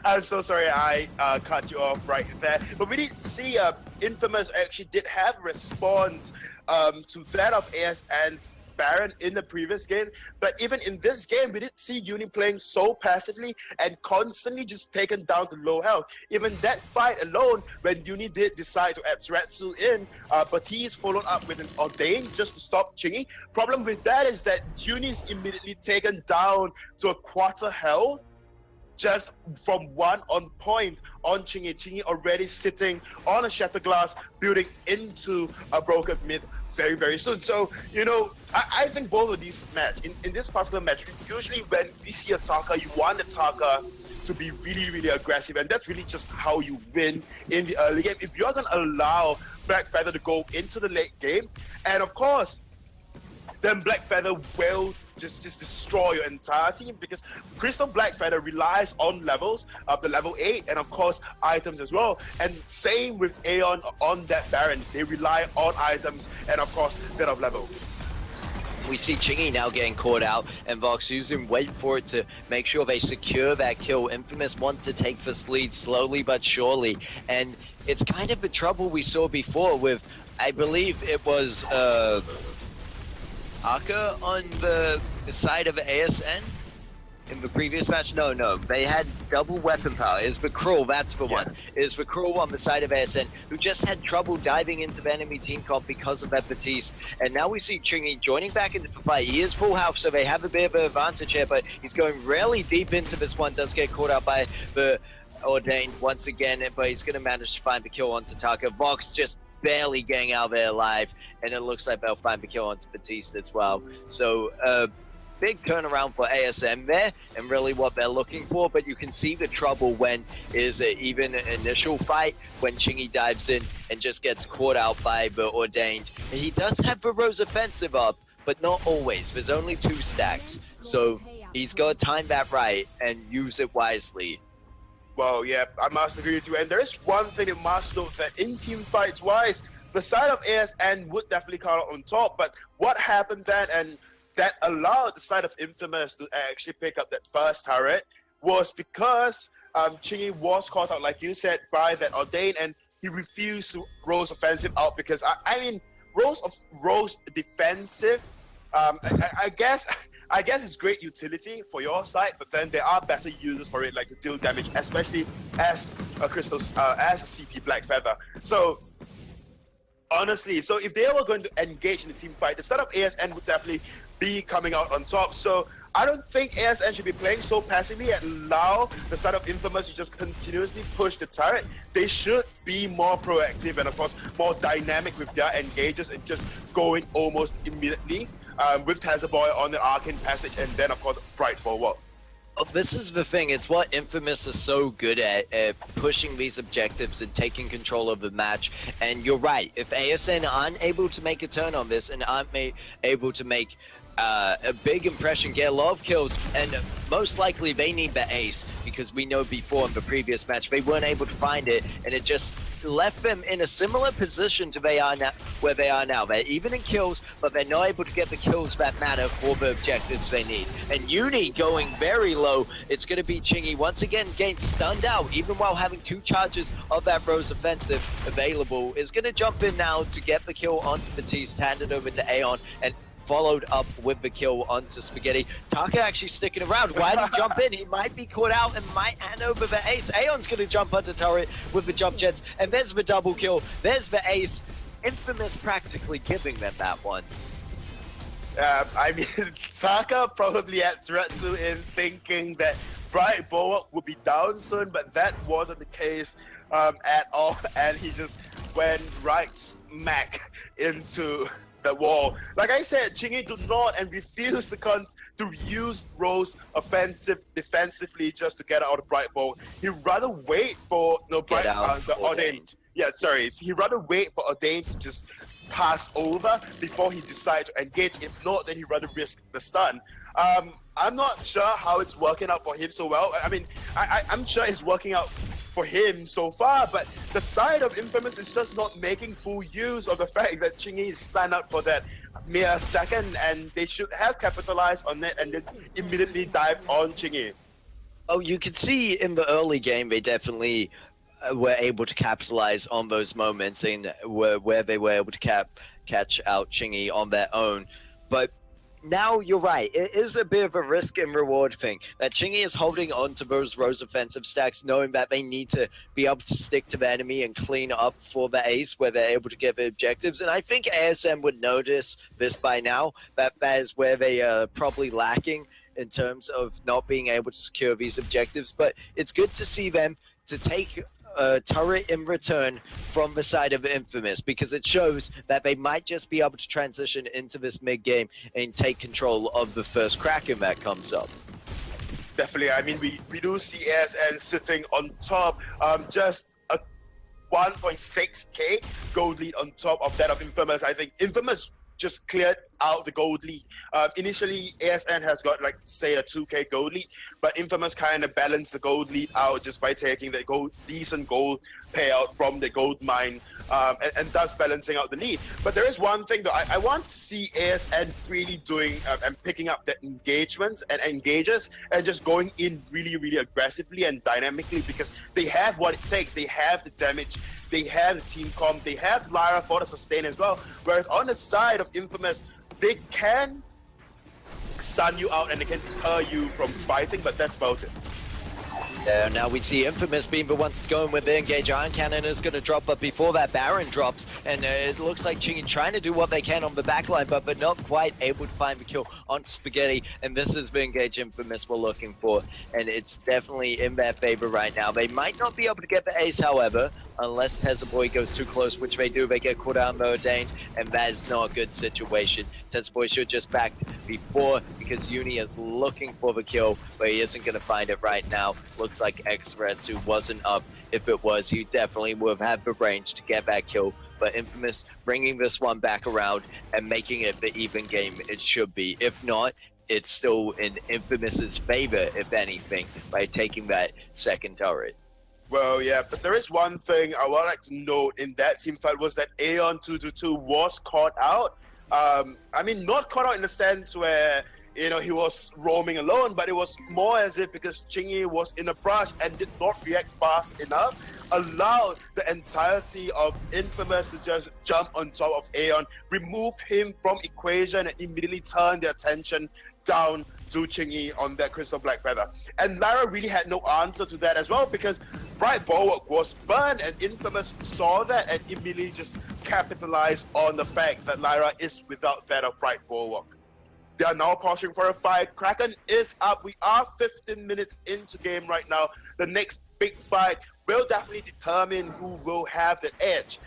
I'm so sorry I cut you off right there. But we did see Infamous actually did have a response to that of ASN's Baron in the previous game, but even in this game we did see Uni playing so passively and constantly just taken down to low health. Even that fight alone, when Uni did decide to add Zuretsu in, but he's followed up with an Ordain just to stop Chingy. Problem with that is that Uni is immediately taken down to a quarter health just from one on point on Chingy. Chingy already sitting on a Shatter Glass, building into a broken mid very, very soon. So, you know, I think both of these match, in this particular match, usually when we see a Taka, you want the Taka to be really, really aggressive, and that's really just how you win in the early game. If you're going to allow Black Feather to go into the late game, and of course, then Black Feather will just destroy your entire team, because Crystal Black Feather relies on levels, the level 8, and of course items as well. And same with Aeon on that Baron, they rely on items and of course that of level. We see Chingy now getting caught out, and Vox using wait for it to make sure they secure that kill. Infamous want to take this lead slowly but surely, and it's kind of the trouble we saw before with, I believe it was Aka on the side of ASN in the previous match. No, they had double weapon power. Is the Cruel, that's the one. Is the Cruel on the side of ASN, who just had trouble diving into the enemy team comp because of that Batiste. And now we see Chingy joining back into the fight. He is full health, so they have a bit of an advantage here, but he's going really deep into this one. Does get caught out by the Ordained once again, but he's going to manage to find the kill onto Taka. Vox just barely getting out of there alive, and it looks like they'll find the kill onto Batiste as well. So big turnaround for ASM there, and really what they're looking for, but you can see the trouble when is even an initial fight when Chingy dives in and just gets caught out by the Ordained. And he does have the Rose offensive up, but not always. There's only 2 stacks, so he's got to time that right and use it wisely. Well, yeah, I must agree with you. And there is one thing you must note, that in team fights wise, the side of ASN would definitely come out on top. But what happened then, and that allowed the side of Infamous to actually pick up that first turret, was because Chingy was caught out, like you said, by that Ordain, and he refused to Rose offensive out because, I mean, Rose defensive, I guess it's great utility for your side, but then there are better uses for it, like to deal damage, especially as a Crystal, as a CP Black Feather. So honestly, so if they were going to engage in the team fight, the side of ASN would definitely be coming out on top. So I don't think ASN should be playing so passively and allow the side of Infamous to just continuously push the turret. They should be more proactive and of course more dynamic with their engages and just going almost immediately with Tezaboy on the Arcane Passage, and then of course Bright forward. This is the thing, it's what Infamous is so good at pushing these objectives and taking control of the match. And you're right, if ASN aren't able to make a turn on this and aren't able to make a big impression, get a lot of kills, and most likely they need the ace, because we know before in the previous match they weren't able to find it, and it just left them in a similar position to where they are now. They're even in kills, but they're not able to get the kills that matter for the objectives they need. And Uni going very low, it's going to be Chingy once again getting stunned out, even while having 2 charges of that Rose offensive available, is going to jump in now to get the kill onto Batiste, hand it over to Aeon, and followed up with the kill onto Spaghetti. Taka actually sticking around. Why did he jump in? He might be caught out and might hand over the ace. Aeon's going to jump under turret with the jump jets, and there's the double kill. There's the ace. Infamous practically giving them that one. I mean, Taka probably had Zuretsu in thinking that Bright Bulwark would be down soon, but that wasn't the case at all, and he just went right smack into the wall. Like I said, Chingy do not and refuse to use Rose defensively just to get out of Bright Bulwark. He'd rather wait for the Ordained. Yeah, sorry. He'd rather wait for Ordained to just pass over before he decides to engage. If not, then he'd rather risk the stun. I'm not sure how it's working out for him so well. I mean, I'm sure it's working out for him so far, but the side of Infamous is just not making full use of the fact that Chingy is stand out for that mere second, and they should have capitalized on it and just immediately dive on Chingy. Oh, you could see in the early game they definitely were able to capitalize on those moments and where they were able to catch out Chingy on their own. But now you're right. It is a bit of a risk and reward thing that Chingy is holding on to those Rose offensive stacks, knowing that they need to be able to stick to the enemy and clean up for the ace where they're able to get the objectives. And I think ASN would notice this by now, that is where they are probably lacking in terms of not being able to secure these objectives. But it's good to see them to take a turret in return from the side of Infamous, because it shows that they might just be able to transition into this mid game and take control of the first Kraken that comes up. Definitely. I mean, we do see ASN sitting on top, just a 1.6k gold lead on top of that of Infamous. I think Infamous just cleared out the gold lead. Initially, ASN has got, like, say, a 2k gold lead, but Infamous kind of balanced the gold lead out just by taking the decent gold payout from the gold mine, and thus balancing out the lead. But there is one thing, though. I want to see ASN really doing and picking up the engagements and engages and just going in really, really aggressively and dynamically, because they have what it takes. They have the damage. They have the team comp. They have Lyra for the sustain as well. Whereas on the side of Infamous, they can stun you out and they can deter you from fighting, but that's about it. Now we see Infamous being the ones going with the engage. Iron Cannon is going to drop, but before that, Baron drops, and it looks like Chingy trying to do what they can on the backline, but not quite able to find the kill on Spaghetti, and this is the engage Infamous we're looking for, and it's definitely in their favor right now. They might not be able to get the ace, however, unless Tezza Boy goes too close, which they do. They get caught out and ordained, and that is not a good situation. Tezza Boy should just back before, because Uni is looking for the kill, but he isn't going to find it right now. Looks like X-Retsu wasn't up. If it was, he definitely would have had the range to get that kill. But Infamous bringing this one back around and making it the even game it should be. If not, it's still in Infamous's favor, if anything, by taking that second turret. Well, yeah, but there is one thing I would like to note in that team fight was that Aeon 222 was caught out. I mean, not caught out in the sense where, you know, he was roaming alone, but it was more as if because Chingy was in a brush and did not react fast enough, allowed the entirety of Infamous to just jump on top of Aeon, remove him from equation, and immediately turn their attention down to Chingy on that Crystal Black Feather. And Lyra really had no answer to that as well, because Bright Bulwark was burned, and Infamous saw that and immediately just capitalized on the fact that Lyra is without that of Bright Bulwark. They are now pushing for a fight. Kraken is up. We are 15 minutes into game right now. The next big fight will definitely determine who will have the edge,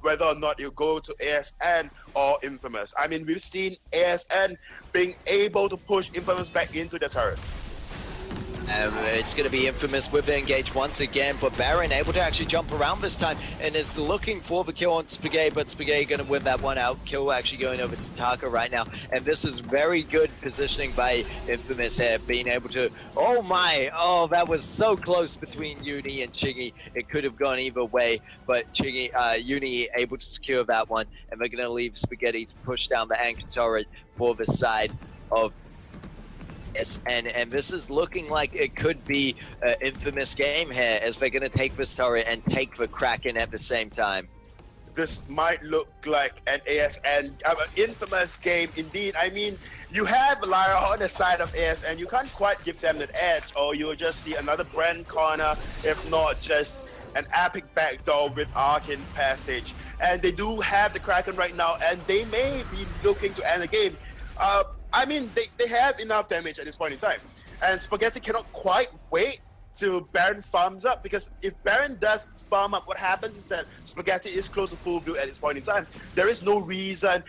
whether or not you go to ASN or Infamous. I mean, we've seen ASN being able to push Infamous back into the turret. It's going to be Infamous with the engage once again, but Baron able to actually jump around this time and is looking for the kill on Spaghetti, but Spaghetti going to win that one out. Kill actually going over to Taka right now, and this is very good positioning by Infamous here, being able to, oh my, oh, that was so close between Uni and Chingy. It could have gone either way, but Chingy, Uni able to secure that one, and they're going to leave Spaghetti to push down the anchor turret for the side of ASN, and this is looking like it could be an Infamous game here, as they're going to take this turret and take the Kraken at the same time. This might look like an ASN, Infamous game indeed. I mean, you have Lyra on the side of ASN. You can't quite give them that edge, or you'll just see another Brand corner, if not just an epic backdoor with Arcane Passage. And they do have the Kraken right now, and they may be looking to end the game. I mean, they have enough damage at this point in time. and Spaghetti cannot quite wait till Baron farms up, because if Baron does farm up, what happens is that Spaghetti is close to full build at this point in time. There is no reason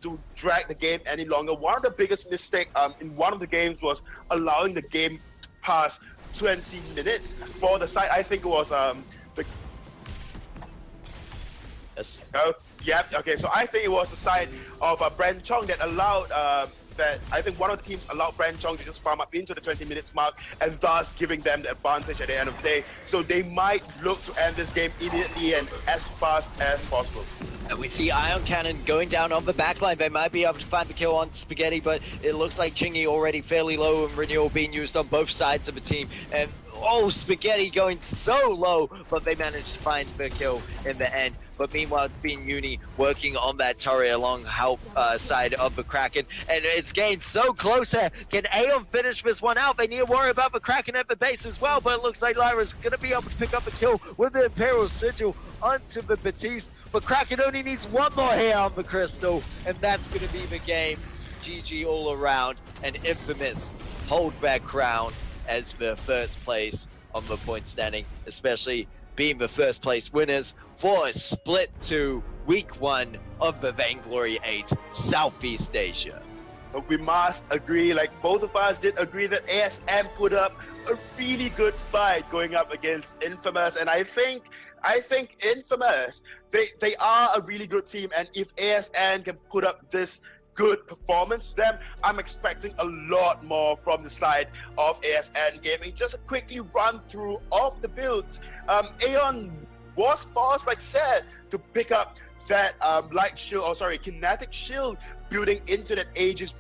to drag the game any longer. One of the biggest mistakes in one of the games was allowing the game to pass 20 minutes for the side. I think it was Yes. Okay, so I think it was the side of Brand Chong that allowed that I think one of the teams allowed Brand Chong to just farm up into the 20 minutes mark, and thus giving them the advantage at the end of the day. So they might look to end this game immediately and as fast as possible. And we see Ion Cannon going down on the backline. They might be able to find the kill on Spaghetti, but it looks like Chingy already fairly low and Renewal being used on both sides of the team. And oh, Spaghetti going so low, but they managed to find the kill in the end. But meanwhile, it's been Uni working on that turret along help side of the Kraken. And it's getting so close here. Can Aeon finish this one out? They need to worry about the Kraken at the base as well. But it looks like Lyra's going to be able to pick up a kill with the Imperial Sigil onto the Batiste. But Kraken only needs one more here on the Crystal. And that's going to be the game. GG all around. And Infamous hold their crown as the first place on the point standing, especially being the first place winners for a split to week 1 of the Vainglory 8 Southeast Asia. But we must agree, like both of us did agree, that ASN put up a really good fight going up against Infamous, and I think Infamous, they are a really good team, and if ASN can put up this good performance to them, I'm expecting a lot more from the side of ASN Gaming. Just a quickly run through of the builds. Aeon was forced, like said, to pick up that light shield, kinetic shield building into that Aegis